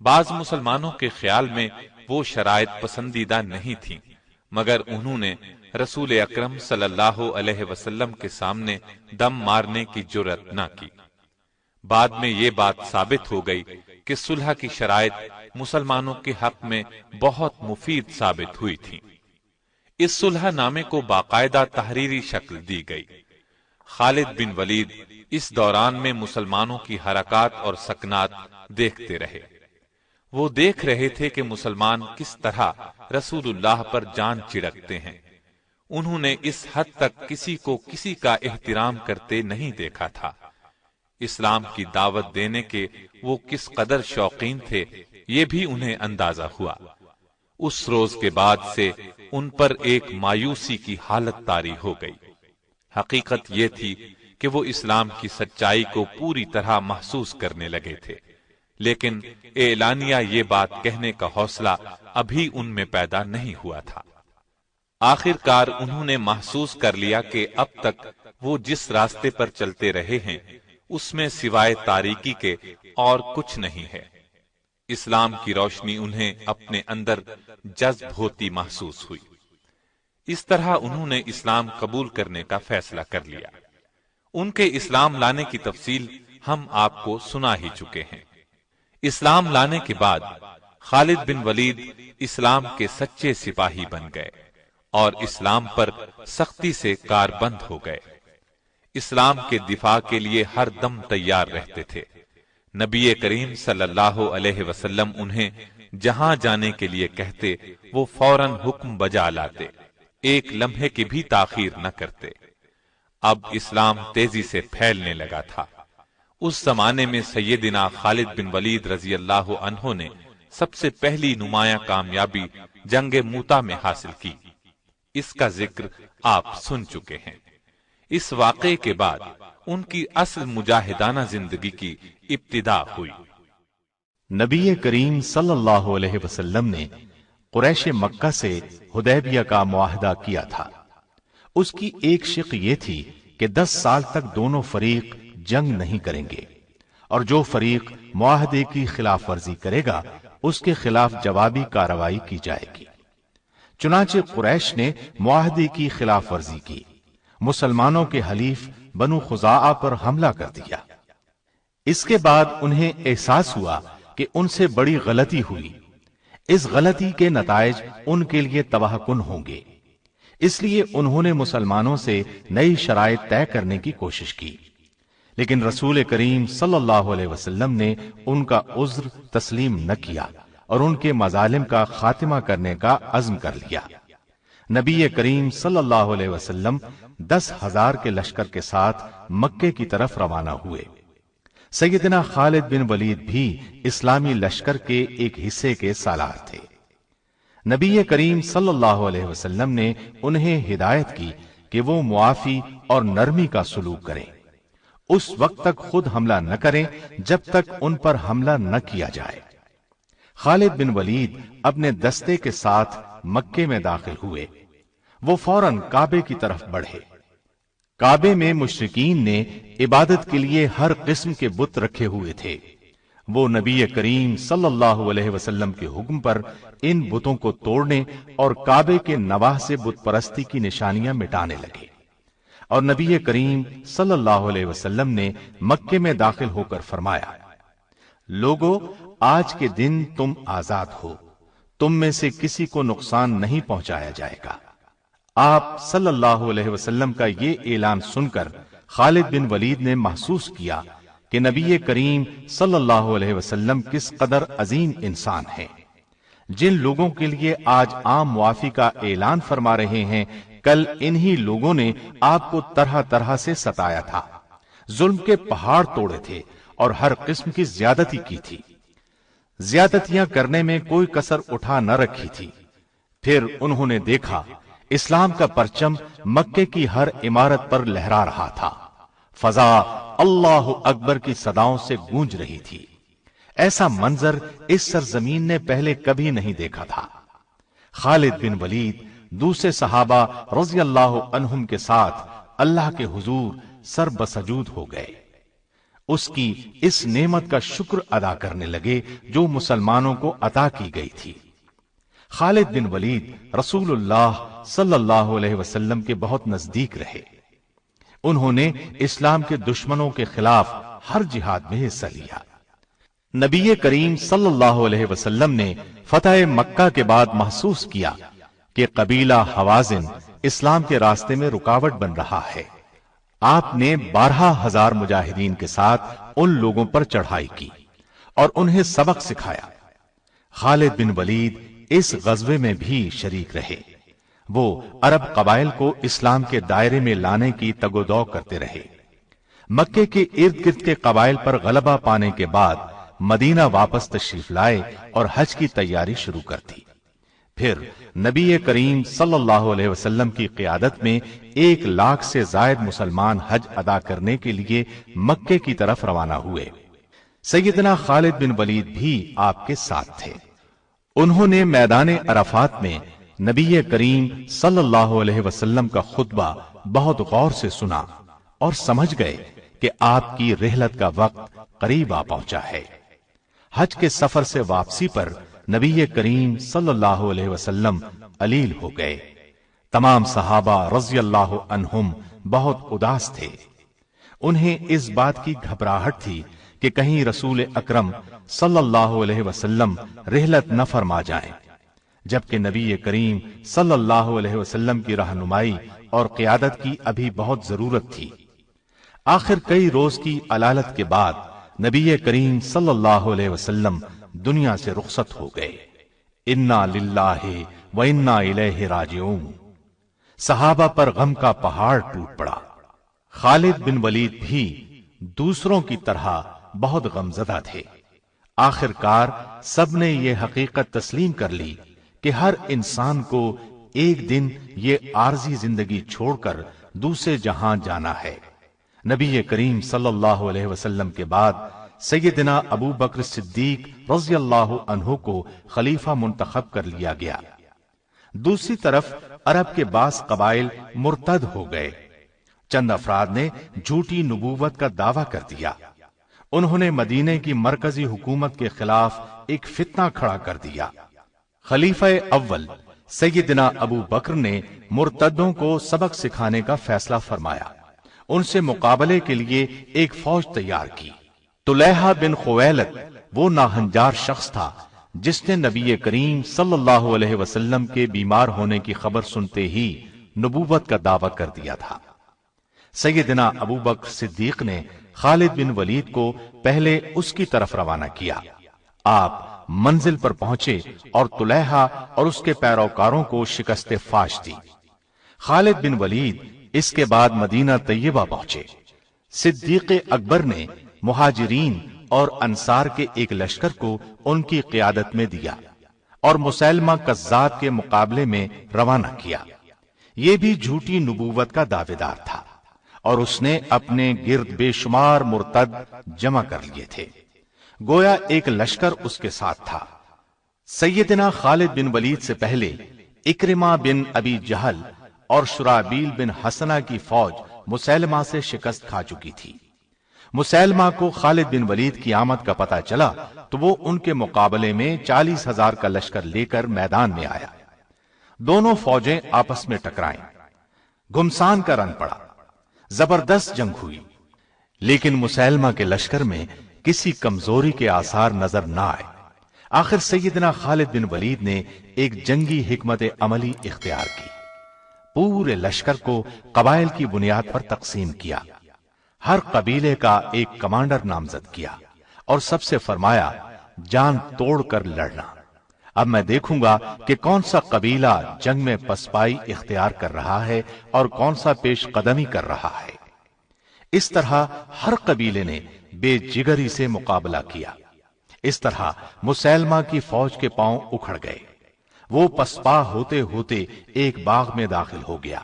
S2: بعض مسلمانوں کے خیال میں وہ شرائط پسندیدہ نہیں تھیں، مگر انہوں نے رسول اکرم صلی اللہ علیہ وسلم کے سامنے دم مارنے کی جرأت نہ کی۔ بعد میں یہ بات ثابت ہو گئی کہ صلح کی شرائط مسلمانوں کے حق میں بہت مفید ثابت ہوئی تھی۔ اس صلح نامے کو باقاعدہ تحریری شکل دی گئی۔ خالد بن ولید اس دوران میں مسلمانوں کی حرکات اور سکنات دیکھتے رہے۔ وہ دیکھ رہے تھے کہ مسلمان کس طرح رسول اللہ پر جان چڑکتے ہیں۔ انہوں نے اس حد تک کسی کو کسی کا احترام کرتے نہیں دیکھا تھا۔ اسلام کی دعوت دینے کے وہ کس قدر شوقین تھے، یہ بھی انہیں اندازہ ہوا۔ اس روز کے بعد سے ان پر ایک مایوسی کی حالت طاری ہو گئی۔ حقیقت یہ تھی کہ وہ اسلام کی سچائی کو پوری طرح محسوس کرنے لگے تھے، لیکن اعلانیہ یہ بات کہنے کا حوصلہ ابھی ان میں پیدا نہیں ہوا تھا۔ آخر کار انہوں نے محسوس کر لیا کہ اب تک وہ جس راستے پر چلتے رہے ہیں اس میں سوائے تاریکی کے اور کچھ نہیں ہے۔ اسلام کی روشنی انہیں اپنے اندر جذب ہوتی محسوس ہوئی۔ اس طرح انہوں نے اسلام قبول کرنے کا فیصلہ کر لیا۔ ان کے اسلام لانے کی تفصیل ہم آپ کو سنا ہی چکے ہیں۔ اسلام لانے کے بعد خالد بن ولید اسلام کے سچے سپاہی بن گئے اور اسلام پر سختی سے کاربند ہو گئے۔ اسلام کے دفاع کے لیے ہر دم تیار رہتے تھے۔ نبی کریم صلی اللہ علیہ وسلم انہیں جہاں جانے کے لیے کہتے وہ فوراً حکم بجا لاتے، ایک لمحے کی بھی تاخیر نہ کرتے۔ اب اسلام تیزی سے پھیلنے لگا تھا۔ اس زمانے میں سیدنا خالد بن ولید رضی اللہ عنہ نے سب سے پہلی نمایاں کامیابی جنگ موتا میں حاصل کی۔ اس کا ذکر آپ سن چکے ہیں۔ اس واقعے کے بعد ان کی اصل مجاہدانہ زندگی کی ابتدا ہوئی۔
S1: نبی کریم صلی اللہ علیہ وسلم نے قریش مکہ سے حدیبیہ کا معاہدہ کیا تھا۔ اس کی ایک شق یہ تھی کہ 10 سال تک دونوں فریق جنگ نہیں کریں گے، اور جو فریق معاہدے کی خلاف ورزی کرے گا اس کے خلاف جوابی کارروائی کی جائے گی۔ چنانچہ قریش نے معاہدے کی خلاف ورزی کی، مسلمانوں کے حلیف بنو خزاعہ پر حملہ کر دیا۔ اس کے بعد انہیں احساس ہوا کہ ان سے بڑی غلطی ہوئی، اس غلطی کے نتائج ان کے لیے تباہ کن ہوں گے، اس لیے انہوں نے مسلمانوں سے نئی شرائط طے کرنے کی کوشش کی، لیکن رسول کریم صلی اللہ علیہ وسلم نے ان کا عذر تسلیم نہ کیا اور ان کے مظالم کا خاتمہ کرنے کا عزم کر لیا۔ نبی کریم صلی اللہ علیہ وسلم 10,000 کے لشکر کے ساتھ مکے کی طرف روانہ ہوئے۔ سیدنا خالد بن ولید بھی اسلامی لشکر کے ایک حصے کے سالار تھے۔ نبی کریم صلی اللہ علیہ وسلم نے انہیں ہدایت کی کہ وہ معافی اور نرمی کا سلوک کریں، اس وقت تک خود حملہ نہ کریں جب تک ان پر حملہ نہ کیا جائے۔ خالد بن ولید اپنے دستے کے ساتھ مکے میں داخل ہوئے۔ وہ فوراً کعبے کی طرف بڑھے۔ کعبے میں مشرکین نے عبادت کے لیے ہر قسم کے بت رکھے ہوئے تھے۔ وہ نبی کریم صلی اللہ علیہ وسلم کے حکم پر ان بتوں کو توڑنے اور کعبے کے نواح سے بت پرستی کی نشانیاں مٹانے لگے، اور نبی کریم صلی اللہ علیہ وسلم نے مکے میں داخل ہو کر فرمایا، لوگو، آج کے دن تم آزاد ہو، تم میں سے کسی کو نقصان نہیں پہنچایا جائے گا۔ آپ صلی اللہ علیہ وسلم کا یہ اعلان سن کر خالد بن ولید نے محسوس کیا کہ نبی کریم صلی اللہ علیہ وسلم کس قدر عظیم انسان ہیں۔ جن لوگوں کے لیے آج عام معافی کا اعلان فرما رہے ہیں، کل انہی لوگوں نے آپ کو طرح طرح سے ستایا تھا، ظلم کے پہاڑ توڑے تھے اور ہر قسم کی زیادتی کی تھی، زیادتیاں کرنے میں کوئی کسر اٹھا نہ رکھی تھی۔ پھر انہوں نے دیکھا اسلام کا پرچم مکے کی ہر عمارت پر لہرا رہا تھا، فضا اللہ اکبر کی صداؤں سے گونج رہی تھی۔ ایسا منظر اس سرزمین نے پہلے کبھی نہیں دیکھا تھا۔ خالد بن ولید دوسرے صحابہ رضی اللہ عنہم کے ساتھ اللہ کے حضور سر بسجود ہو گئے، اس کی اس نعمت کا شکر ادا کرنے لگے جو مسلمانوں کو عطا کی گئی تھی۔ خالد بن ولید رسول اللہ صلی اللہ علیہ وسلم کے بہت نزدیک رہے۔ انہوں نے اسلام کے دشمنوں کے خلاف ہر جہاد میں حصہ لیا۔ نبی کریم صلی اللہ علیہ وسلم نے فتح مکہ کے بعد محسوس کیا کہ قبیلہ حوازن اسلام کے راستے میں رکاوٹ بن رہا ہے۔ آپ نے 12,000 مجاہدین کے ساتھ ان لوگوں پر چڑھائی کی اور انہیں سبق سکھایا۔ خالد بن ولید اس غزوے میں بھی شریک رہے۔ وہ عرب قبائل کو اسلام کے دائرے میں لانے کی تگ و دو کرتے رہے۔ مکے کے ارد گرد کے قبائل پر غلبہ پانے کے بعد مدینہ واپس تشریف لائے اور حج کی تیاری شروع کر دی۔ پھر نبی کریم صلی اللہ علیہ وسلم کی قیادت میں 1,00,000 سے زائد مسلمان حج ادا کرنے کے لیے مکے کی طرف روانہ ہوئے۔ سیدنا خالد بن ولید بھی آپ کے ساتھ تھے۔ انہوں نے میدان عرفات میں نبی کریم صلی اللہ علیہ وسلم کا خطبہ بہت غور سے سنا اور سمجھ گئے کہ آپ کی رحلت کا وقت قریب آ پہنچا ہے۔ حج کے سفر سے واپسی پر نبی کریم صلی اللہ علیہ وسلم علیل ہو گئے۔ تمام صحابہ رضی اللہ عنہم بہت اداس تھے۔ انہیں اس بات کی گھبراہٹ تھی کہ کہیں رسول اکرم صلی اللہ علیہ وسلم رحلت نہ فرما جائیں، جبکہ نبی کریم صلی اللہ علیہ وسلم کی رہنمائی اور قیادت کی ابھی بہت ضرورت تھی۔ آخر کئی روز کی علالت کے بعد نبی کریم صلی اللہ علیہ وسلم دنیا سے رخصت ہو گئے۔ انا للہ و انا الیہ راجعون۔ صحابہ پر غم کا پہاڑ ٹوٹ پڑا۔ خالد بن ولید بھی دوسروں کی طرح بہت غمزدہ تھے۔ آخر کار سب نے یہ حقیقت تسلیم کر لی کہ ہر انسان کو ایک دن یہ عارضی زندگی چھوڑ کر دوسرے جہاں جانا ہے۔ نبی کریم صلی اللہ علیہ وسلم کے بعد سیدنا ابو بکر صدیق رضی اللہ عنہ کو خلیفہ منتخب کر لیا گیا۔ دوسری طرف عرب کے بعض قبائل مرتد ہو گئے۔ چند افراد نے جھوٹی نبوت کا دعویٰ کر دیا۔ انہوں نے مدینہ کی مرکزی حکومت کے خلاف ایک فتنہ کھڑا کر دیا۔ خلیفہ اول سیدنا ابو بکر نے مرتدوں کو سبق سکھانے کا فیصلہ فرمایا۔ ان سے مقابلے کے لیے ایک فوج تیار کی۔ طلیحہ بن خویلد وہ ناہنجار شخص تھا جس نے نبی کریم صلی اللہ علیہ وسلم کے بیمار ہونے کی خبر سنتے ہی نبوت کا دعویٰ کر دیا تھا۔ سیدنا ابو بکر صدیق نے خالد بن ولید کو پہلے اس کی طرف روانہ کیا۔ آپ منزل پر پہنچے اور طلیحہ اور اس کے پیروکاروں کو شکست فاش دی۔ خالد بن ولید اس کے بعد مدینہ طیبہ پہنچے۔ صدیق اکبر نے مہاجرین اور انصار کے ایک لشکر کو ان کی قیادت میں دیا اور مسیلمہ کذاب کے مقابلے میں روانہ کیا۔ یہ بھی جھوٹی نبوت کا دعوے دار تھا اور اس نے اپنے گرد بے شمار مرتد جمع کر لیے تھے، گویا ایک لشکر اس کے ساتھ تھا۔ سیدنا خالد بن ولید سے پہلے اکرمہ بن ابی جہل اور شرابیل بن حسنہ کی فوج مسیلمہ سے شکست کھا چکی تھی۔ مسیلمہ کو خالد بن ولید کی آمد کا پتہ چلا تو وہ ان کے مقابلے میں 40,000 کا لشکر لے کر میدان میں آیا۔ دونوں فوجیں آپس میں ٹکرائیں، گھمسان کا رن پڑا، زبردست جنگ ہوئی، لیکن مسیلمہ کے لشکر میں کسی کمزوری کے آثار نظر نہ آئے۔ آخر سیدنا خالد بن ولید نے ایک جنگی حکمت عملی اختیار کی۔ پورے لشکر کو قبائل کی بنیاد پر تقسیم کیا، ہر قبیلے کا ایک کمانڈر نامزد کیا اور سب سے فرمایا جان توڑ کر لڑنا۔ اب میں دیکھوں گا کہ کون سا قبیلہ جنگ میں پسپائی اختیار کر رہا ہے اور کون سا پیش قدمی کر رہا ہے۔ اس طرح ہر قبیلے نے بے جگری سے مقابلہ کیا۔ اس طرح مسیلمہ کی فوج کے پاؤں اکھڑ گئے۔ وہ پسپا ہوتے ہوتے ایک باغ میں داخل ہو گیا۔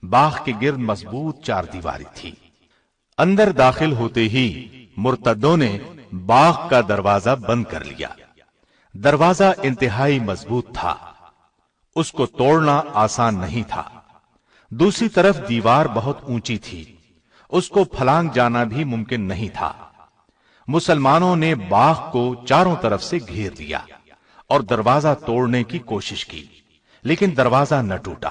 S1: باغ کے گرد مضبوط چار دیواری تھی۔ اندر داخل ہوتے ہی مرتدوں نے باغ کا دروازہ بند کر لیا۔ دروازہ انتہائی مضبوط تھا، اس کو توڑنا آسان نہیں تھا۔ دوسری طرف دیوار بہت اونچی تھی، اس کو پھلانگ جانا بھی ممکن نہیں تھا۔ مسلمانوں نے باغ کو چاروں طرف سے گھیر لیا اور دروازہ توڑنے کی کوشش کی، لیکن دروازہ نہ ٹوٹا۔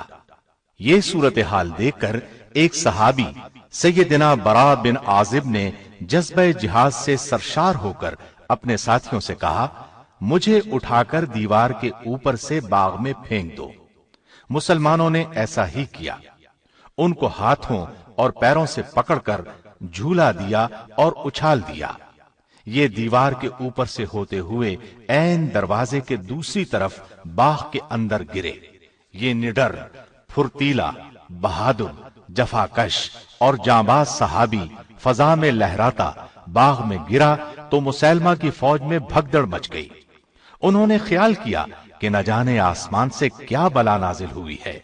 S1: یہ صورتحال دیکھ کر ایک صحابی سیدنا برا بن عازب نے جذبہ جہاد سے سرشار ہو کر اپنے ساتھیوں سے کہا، مجھے اٹھا کر دیوار کے اوپر سے باغ میں پھینک دو۔ مسلمانوں نے ایسا ہی کیا، ان کو ہاتھوں اور پیروں سے پکڑ کر جھولا دیا اور اچھال دیا۔ یہ دیوار کے اوپر سے ہوتے ہوئے عین دروازے کے دوسری طرف باغ کے اندر گرے۔ یہ نڈر، پھرتیلا، بہادر، جفاکش اور جانباز صحابی فضا میں لہراتا باغ میں گرا تو مسیلمہ کی فوج میں بھگدڑ مچ گئی۔ انہوں نے خیال کیا کہ نہ جانے آسمان سے کیا بلا نازل ہوئی ہے،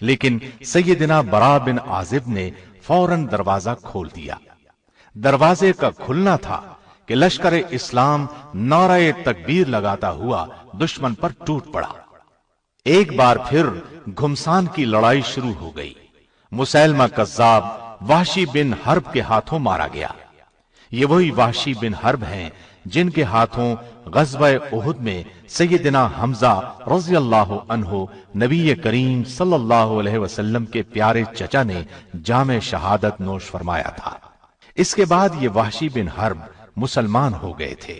S1: لیکن سیدنا برا بن عازب نے فوراً دروازہ کھول دیا۔ دروازے کا کھلنا تھا کہ لشکر اسلام نعرہ تکبیر لگاتا ہوا دشمن پر ٹوٹ پڑا۔ ایک بار پھر گھمسان کی لڑائی شروع ہو گئی۔ مسیلمہ کذاب وحشی بن حرب کے ہاتھوں مارا گیا۔ یہ وہی وحشی بن حرب ہیں جن کے ہاتھوں غزوہ احد میں سیدنا حمزہ رضی اللہ عنہ نبی کریم صلی اللہ علیہ وسلم کے پیارے چچا نے جام شہادت نوش فرمایا تھا۔ اس کے بعد یہ وحشی بن حرب مسلمان ہو گئے تھے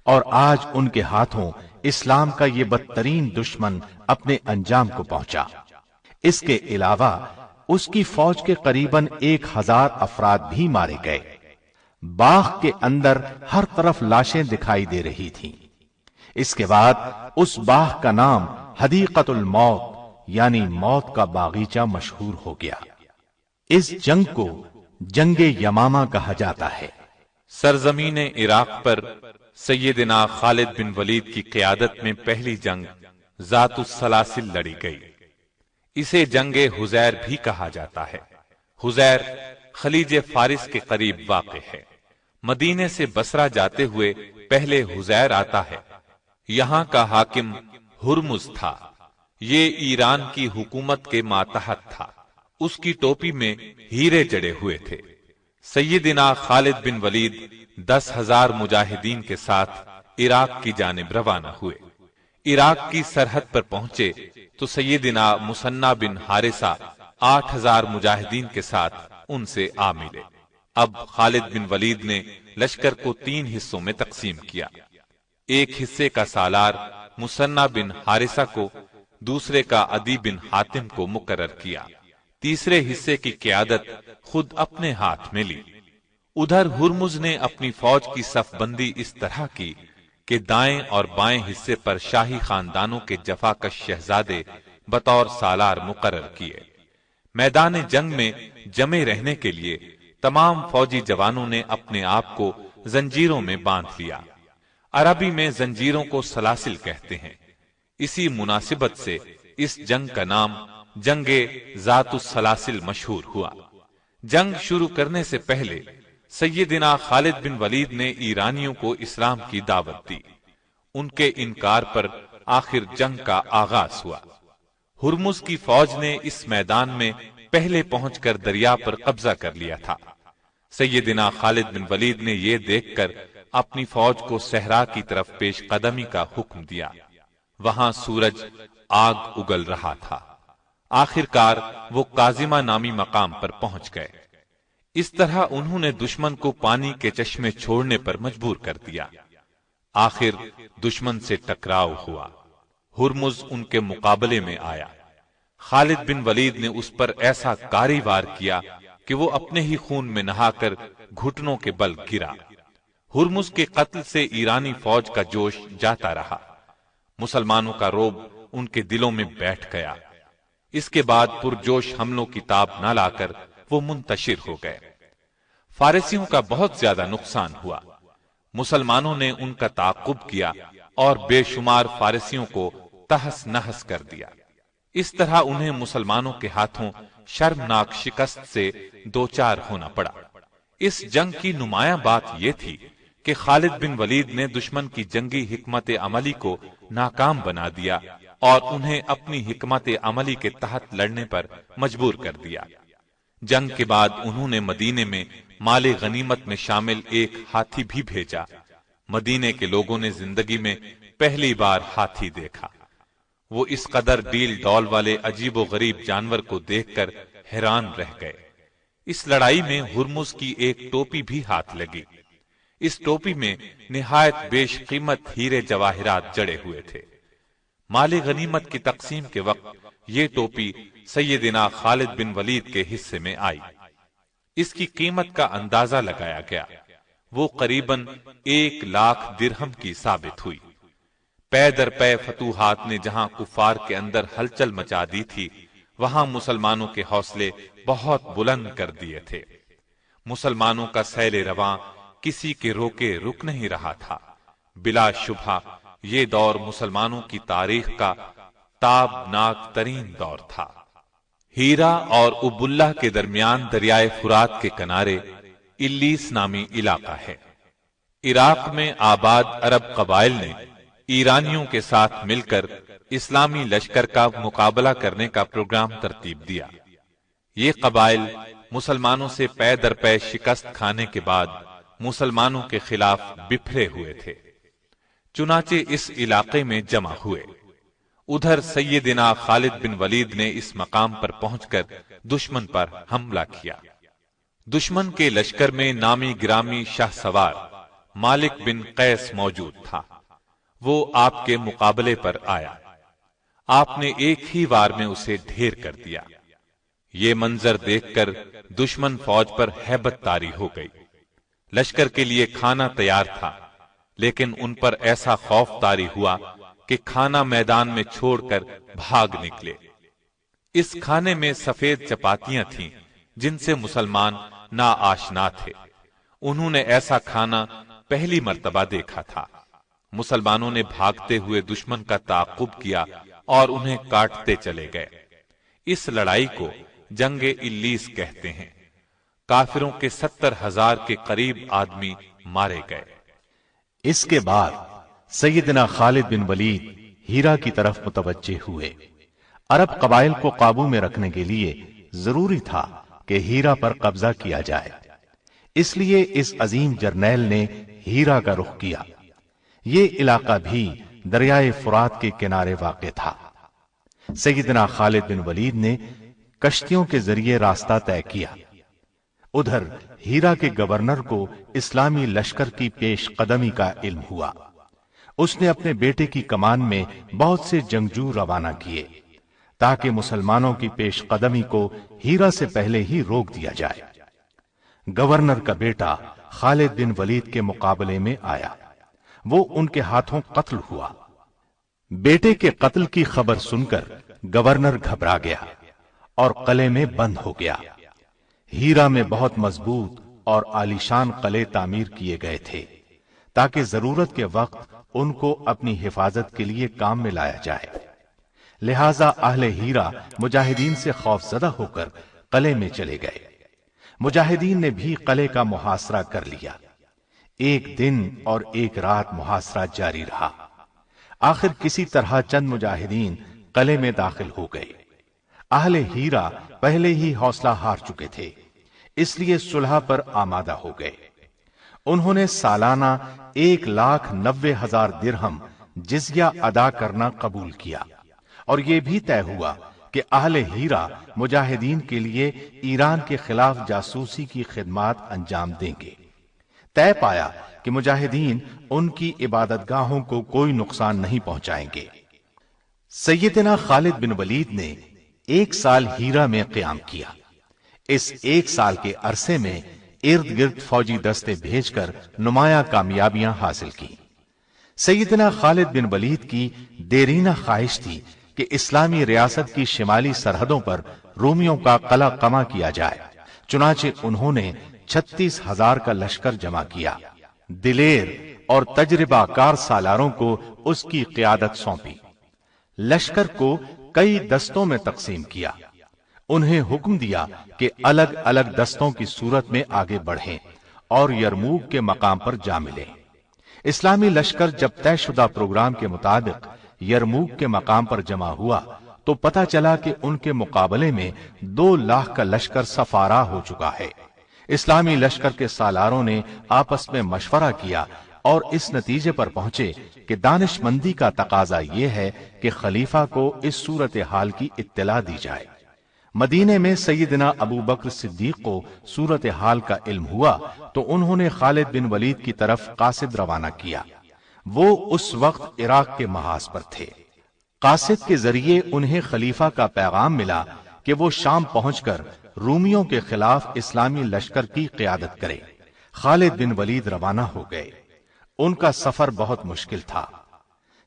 S1: اور آج ان کے ہاتھوں اسلام کا یہ بدترین دشمن اپنے انجام کو پہنچا۔ اس کے علاوہ اس کی فوج کے قریباً 1000 افراد بھی مارے گئے۔ باغ کے اندر ہر طرف لاشیں دکھائی دے رہی تھیں۔ اس کے بعد اس باغ کا نام حدیقۃ الموت یعنی موت کا باغیچہ مشہور ہو گیا۔ اس جنگ کو جنگ یمامہ کہا جاتا ہے۔
S2: سرزمین عراق پر سیدنا خالد بن ولید کی قیادت میں پہلی جنگ ذات السلاسل لڑی گئی۔ اسے جنگ حزیر بھی کہا جاتا ہے۔ حزیر خلیج فارس کے قریب واقع ہے۔ مدینے سے بصرہ جاتے ہوئے پہلے حزیر آتا ہے۔ یہاں کا حاکم ہرمز تھا۔ یہ ایران کی حکومت کے ماتحت تھا۔ اس کی ٹوپی میں ہیرے جڑے ہوئے تھے۔ سیدنا خالد بن ولید 10,000 مجاہدین کے ساتھ عراق کی جانب روانہ ہوئے۔ عراق کی سرحد پر پہنچے تو سیدنا مثنی بن حارثہ 8,000 مجاہدین کے ساتھ ان سے آ ملے۔ اب خالد بن ولید نے لشکر کو 3 حصوں میں تقسیم کیا۔ ایک حصے کا سالار مثنی بن حارثہ کو، دوسرے کا عدی بن حاتم کو مقرر کیا، تیسرے حصے کی قیادت خود اپنے ہاتھ میں لی۔ ادھر ہرمز نے اپنی فوج کی صف بندی اس طرح کی کہ دائیں اور بائیں حصے پر شاہی خاندانوں کے جفاکش شہزادے بطور سالار مقرر کیے۔ میدان جنگ میں جمے رہنے کے لیے تمام فوجی جوانوں نے اپنے آپ کو زنجیروں میں باندھ لیا۔ عربی میں زنجیروں کو سلاسل کہتے ہیں۔ اسی مناسبت سے اس جنگ کا نام جنگ ذات السلاسل مشہور ہوا۔ جنگ شروع کرنے سے پہلے سیدنا خالد بن ولید نے ایرانیوں کو اسلام کی دعوت دی۔ ان کے انکار پر آخر جنگ کا آغاز ہوا۔ ہرمز کی فوج نے اس میدان میں پہلے پہنچ کر دریا پر قبضہ کر لیا تھا۔ سیدنا خالد بن ولید نے یہ دیکھ کر اپنی فوج کو صحرا کی طرف پیش قدمی کا حکم دیا۔ وہاں سورج آگ اگل رہا تھا۔ آخر کار وہ کاظمہ نامی مقام پر پہنچ گئے۔ اس طرح انہوں نے دشمن کو پانی کے چشمے چھوڑنے پر مجبور کر دیا۔ آخر دشمن سے ٹکراؤ ہوا۔ ہرمز ان کے مقابلے میں آیا۔ خالد بن ولید نے اس پر ایسا کاری وار کیا کہ وہ اپنے ہی خون میں نہا کر گھٹنوں کے بل گرا۔ ہرمز کے قتل سے ایرانی فوج کا جوش جاتا رہا۔ مسلمانوں کا رعب ان کے دلوں میں بیٹھ گیا۔ اس کے بعد پرجوش حملوں کی تاب نہ لا کر وہ منتشر ہو گئے۔ فارسیوں کا بہت زیادہ نقصان ہوا۔ مسلمانوں نے ان کا تعاقب کیا اور بے شمار فارسیوں کو تہس نہس کر دیا۔ اس طرح انہیں مسلمانوں کے ہاتھوں شرمناک شکست سے دوچار ہونا پڑا۔ اس جنگ کی نمایاں بات یہ تھی کہ خالد بن ولید نے دشمن کی جنگی حکمت عملی کو ناکام بنا دیا اور انہیں اپنی حکمت عملی کے تحت لڑنے پر مجبور کر دیا۔ جنگ کے بعد انہوں نے مدینے میں مال غنیمت میں شامل ایک ہاتھی بھی بھیجا۔ مدینے کے لوگوں نے زندگی میں پہلی بار ہاتھی دیکھا۔ وہ اس قدر ڈیل ڈول والے عجیب و غریب جانور کو دیکھ کر حیران رہ گئے۔ اس لڑائی میں ہرمز کی ایک ٹوپی بھی ہاتھ لگی۔ اس ٹوپی میں نہایت بیش قیمت ہیرے جواہرات جڑے ہوئے تھے۔ مال غنیمت کی تقسیم کے وقت یہ ٹوپی سیدنا خالد بن ولید کے حصے میں آئی۔ اس کی قیمت کا اندازہ لگایا گیا۔ وہ قریباً 1,00,000 درہم کی ثابت ہوئی۔ پے در پے فتوحات نے جہاں کفار کے اندر ہلچل مچا دی تھی، وہاں مسلمانوں کے حوصلے بہت بلند کر دیے تھے۔ مسلمانوں کا سیل رواں کسی کے روکے رک نہیں رہا تھا۔ بلا شبہ یہ دور مسلمانوں کی تاریخ کا تابناک ترین دور تھا۔ ہیرا اور اب اللہ کے درمیان دریائے فرات کے کنارے الیس نامی علاقہ ہے۔ عراق میں آباد عرب قبائل نے ایرانیوں کے ساتھ مل کر اسلامی لشکر کا مقابلہ کرنے کا پروگرام ترتیب دیا۔ یہ قبائل مسلمانوں سے پے در پے شکست کھانے کے بعد مسلمانوں کے خلاف بکھرے ہوئے تھے، چنانچہ اس علاقے میں جمع ہوئے۔ ادھر سیدنا خالد بن ولید نے اس مقام پر پہنچ کر دشمن پر حملہ کیا۔ دشمن کے لشکر میں نامی گرامی شاہ سوار مالک بن قیس موجود تھا۔ وہ آپ کے مقابلے پر آیا، آپ نے ایک ہی وار میں اسے ڈھیر کر دیا۔ یہ منظر دیکھ کر دشمن فوج پر ہیبت طاری ہو گئی۔ لشکر کے لیے کھانا تیار تھا، لیکن ان پر ایسا خوف طاری ہوا کہ کھانا میدان میں چھوڑ کر بھاگ نکلے۔ اس کھانے میں سفید چپاتیاں تھیں جن سے مسلمان ناآشنا تھے۔ انہوں نے ایسا کھانا پہلی مرتبہ دیکھا تھا۔ مسلمانوں نے بھاگتے ہوئے دشمن کا تعاقب کیا اور انہیں کاٹتے چلے گئے۔ اس لڑائی کو جنگ الیس کہتے ہیں۔ کافروں کے 70,000 کے قریب آدمی مارے گئے۔
S1: اس کے بعد سیدنا خالد بن ولید ہیرا کی طرف متوجہ ہوئے۔ عرب قبائل کو قابو میں رکھنے کے لیے ضروری تھا کہ ہیرا پر قبضہ کیا جائے، اس لیے اس عظیم جرنیل نے ہیرا کا رخ کیا۔ یہ علاقہ بھی دریائے فرات کے کنارے واقع تھا۔ سیدنا خالد بن ولید نے کشتیوں کے ذریعے راستہ طے کیا۔ ادھر ہیرا کے گورنر کو اسلامی لشکر کی پیش قدمی کا علم ہوا۔ اس نے اپنے بیٹے کی کمان میں بہت سے جنگجو روانہ کیے تاکہ مسلمانوں کی پیش قدمی کو ہیرا سے پہلے ہی روک دیا جائے۔ گورنر کا بیٹا خالد بن ولید کے مقابلے میں آیا، وہ ان کے ہاتھوں قتل ہوا۔ بیٹے کے قتل کی خبر سن کر گورنر گھبرا گیا اور قلعے میں بند ہو گیا۔ ہیرا میں بہت مضبوط اور عالیشان قلعے تعمیر کیے گئے تھے تاکہ ضرورت کے وقت ان کو اپنی حفاظت کے لیے کام میں لایا جائے۔ لہذا اہل ہیرا مجاہدین سے خوف زدہ ہو کر قلعے میں چلے گئے۔ مجاہدین نے بھی قلعے کا محاصرہ کر لیا۔ ایک دن اور ایک رات محاصرہ جاری رہا۔ آخر کسی طرح چند مجاہدین قلعے میں داخل ہو گئے۔ اہل ہیرا پہلے ہی حوصلہ ہار چکے تھے، اس لیے صلح پر آمادہ ہو گئے۔ انہوں نے سالانہ 1,90,000 درہم جزیہ ادا کرنا قبول کیا، اور یہ بھی طے ہوا کہ اہل ہیرا مجاہدین کے لیے ایران کے خلاف جاسوسی کی خدمات انجام دیں گے۔ طے پایا کہ مجاہدین ان کی عبادت گاہوں کو کوئی نقصان نہیں پہنچائیں گے۔ سیدنا خالد بن ولید نے 1 سال ہیرا میں قیام کیا۔ اس 1 سال کے عرصے میں ارد گرد فوجی دستے بھیج کر نمایاں کامیابیاں حاصل کی۔ سیدنا خالد بن ولید کی دیرینہ خواہش تھی کہ اسلامی ریاست کی شمالی سرحدوں پر رومیوں کا قلع قمع کیا جائے، چنانچہ انہوں نے 36,000 کا لشکر جمع کیا۔ دلیر اور تجربہ کار سالاروں کو اس کی قیادت سونپی۔ لشکر کو کئی دستوں میں تقسیم کیا۔ انہیں حکم دیا کہ الگ الگ دستوں کی صورت میں آگے بڑھیں اور یرموک کے مقام پر جا ملیں۔ اسلامی لشکر جب طے شدہ پروگرام کے مطابق یرموک کے مقام پر جمع ہوا تو پتہ چلا کہ ان کے مقابلے میں 2 لاکھ کا لشکر صفارا ہو چکا ہے۔ اسلامی لشکر کے سالاروں نے آپس میں مشورہ کیا اور اس نتیجے پر پہنچے کہ دانش مندی کا تقاضا یہ ہے کہ خلیفہ کو اس صورتحال کی اطلاع دی جائے۔ مدینے میں سیدنا ابو بکر صدیق کو صورتحال کا علم ہوا تو انہوں نے خالد بن ولید کی طرف قاصد روانہ کیا۔ وہ اس وقت عراق کے محاذ پر تھے۔ قاصد کے ذریعے انہیں خلیفہ کا پیغام ملا کہ وہ شام پہنچ کر رومیوں کے خلاف اسلامی لشکر کی قیادت کرے۔ خالد بن ولید روانہ ہو گئے۔ ان کا سفر بہت مشکل تھا۔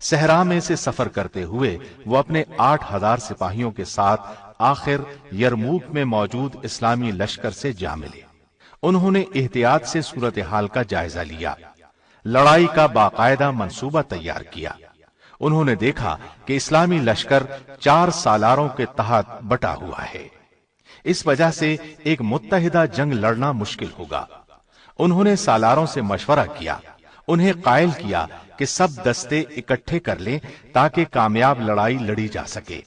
S1: صحرا میں سے سفر کرتے ہوئے وہ اپنے 8,000 سپاہیوں کے ساتھ آخر یرموک میں موجود اسلامی لشکر سے جا ملے۔ انہوں نے احتیاط سے صورتحال کا جائزہ لیا، لڑائی کا باقاعدہ منصوبہ تیار کیا۔ انہوں نے دیکھا کہ اسلامی لشکر 4 سالاروں کے تحت بٹا ہوا ہے، اس وجہ سے ایک متحدہ جنگ لڑنا مشکل ہوگا۔ انہوں نے سالاروں سے مشورہ کیا، انہیں قائل کیا کہ سب دستے اکٹھے کر لیں تاکہ کامیاب لڑائی لڑی جا سکے۔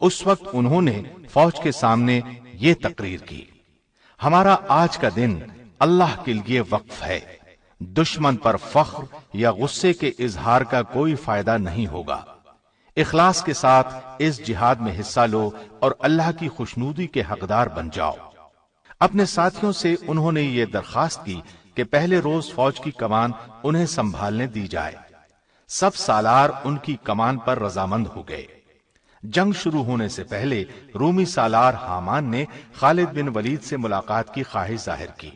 S1: اس وقت انہوں نے فوج کے سامنے یہ تقریر کی: ہمارا آج کا دن اللہ کے لیے وقف ہے، دشمن پر فخر یا غصے کے اظہار کا کوئی فائدہ نہیں ہوگا۔ اخلاص کے ساتھ اس جہاد میں حصہ لو اور اللہ کی خوشنودی کے حقدار بن جاؤ۔ اپنے ساتھیوں سے انہوں نے یہ درخواست کی کہ پہلے روز فوج کی کمان انہیں سنبھالنے دی جائے۔ سب سالار ان کی کمان پر رضامند ہو گئے۔ جنگ شروع ہونے سے پہلے رومی سالار حامان نے خالد بن ولید سے ملاقات کی خواہش ظاہر کی۔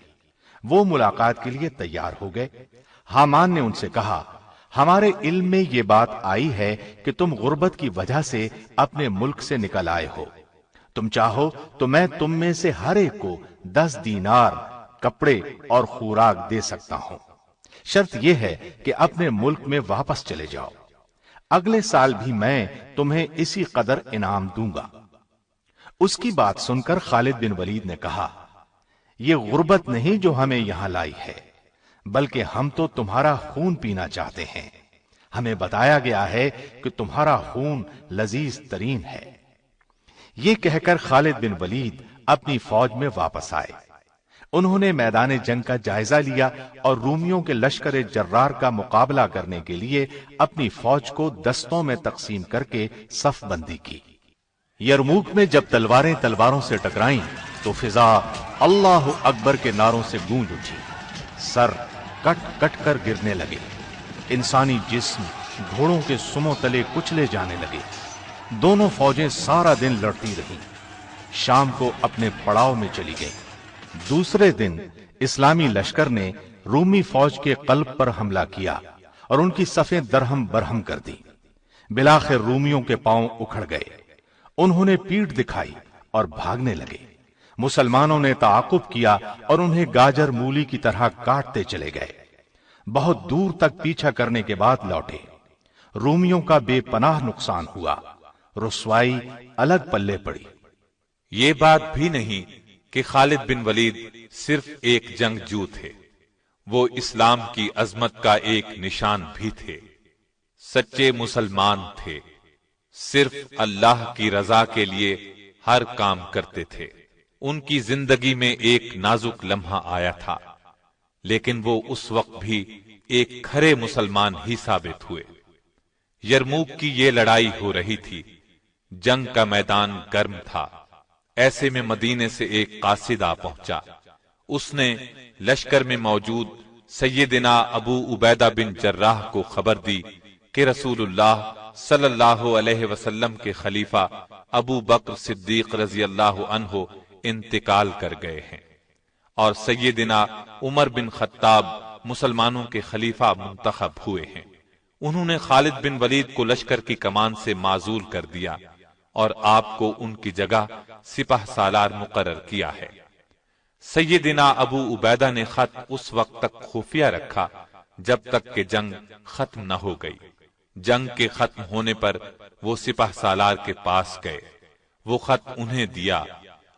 S1: وہ ملاقات کے لیے تیار ہو گئے۔ حامان نے ان سے کہا، ہمارے علم میں یہ بات آئی ہے کہ تم غربت کی وجہ سے اپنے ملک سے نکل آئے ہو۔ تم چاہو تو میں تم میں سے ہر ایک کو 10 دینار کپڑے اور خوراک دے سکتا ہوں، شرط یہ ہے کہ اپنے ملک میں واپس چلے جاؤ۔ اگلے سال بھی میں تمہیں اسی قدر انعام دوں گا۔ اس کی بات سن کر خالد بن ولید نے کہا، یہ غربت نہیں جو ہمیں یہاں لائی ہے، بلکہ ہم تو تمہارا خون پینا چاہتے ہیں۔ ہمیں بتایا گیا ہے کہ تمہارا خون لذیذ ترین ہے۔ یہ کہہ کر خالد بن ولید اپنی فوج میں واپس آئے۔ انہوں نے میدان جنگ کا جائزہ لیا اور رومیوں کے لشکر جرار کا مقابلہ کرنے کے لیے اپنی فوج کو دستوں میں تقسیم کر کے صف بندی کی۔ یرموک میں جب تلواریں تلواروں سے ٹکرائیں تو فضا اللہ اکبر کے نعروں سے گونج اٹھی، سر کٹ کٹ کر گرنے لگے، انسانی جسم گھوڑوں کے سموں تلے کچلے جانے لگے۔ دونوں فوجیں سارا دن لڑتی رہیں، شام کو اپنے پڑاؤ میں چلی گئیں۔ دوسرے دن اسلامی لشکر نے رومی فوج کے قلب پر حملہ کیا اور ان کی صفیں درہم برہم کر دی۔ بلاخر رومیوں کے پاؤں اکھڑ گئے، انہوں نے پیٹھ دکھائی اور بھاگنے لگے۔ مسلمانوں نے تعاقب کیا اور انہیں گاجر مولی کی طرح کاٹتے چلے گئے۔ بہت دور تک پیچھا کرنے کے بعد لوٹے۔ رومیوں کا بے پناہ نقصان ہوا، رسوائی الگ پلے پڑی۔
S2: یہ بات بھی نہیں کہ خالد بن ولید صرف ایک جنگجو تھے، وہ اسلام کی عظمت کا ایک نشان بھی تھے۔ سچے مسلمان تھے، صرف اللہ کی رضا کے لیے ہر کام کرتے تھے۔ ان کی زندگی میں ایک نازک لمحہ آیا تھا، لیکن وہ اس وقت بھی ایک کھرے مسلمان ہی ثابت ہوئے۔ یرموک کی یہ لڑائی ہو رہی تھی، جنگ کا میدان گرم تھا۔ ایسے میں مدینے سے ایک قاصد آ پہنچا۔ اس نے لشکر میں موجود سیدنا ابو عبیدہ بن جراح کو خبر دی کہ رسول اللہ صلی اللہ علیہ وسلم کے خلیفہ ابو بکر صدیق رضی اللہ عنہ انتقال کر گئے ہیں اور سیدنا عمر بن خطاب مسلمانوں کے خلیفہ منتخب ہوئے ہیں۔ انہوں نے خالد بن ولید کو لشکر کی کمان سے معزول کر دیا اور آپ کو ان کی جگہ سپہ سالار مقرر کیا ہے۔ سیدنا ابو عبیدہ نے خط اس وقت تک خفیہ رکھا جب تک کہ جنگ ختم نہ ہو گئی۔ جنگ کے ختم ہونے پر وہ سپہ سالار کے پاس گئے، وہ خط انہیں دیا۔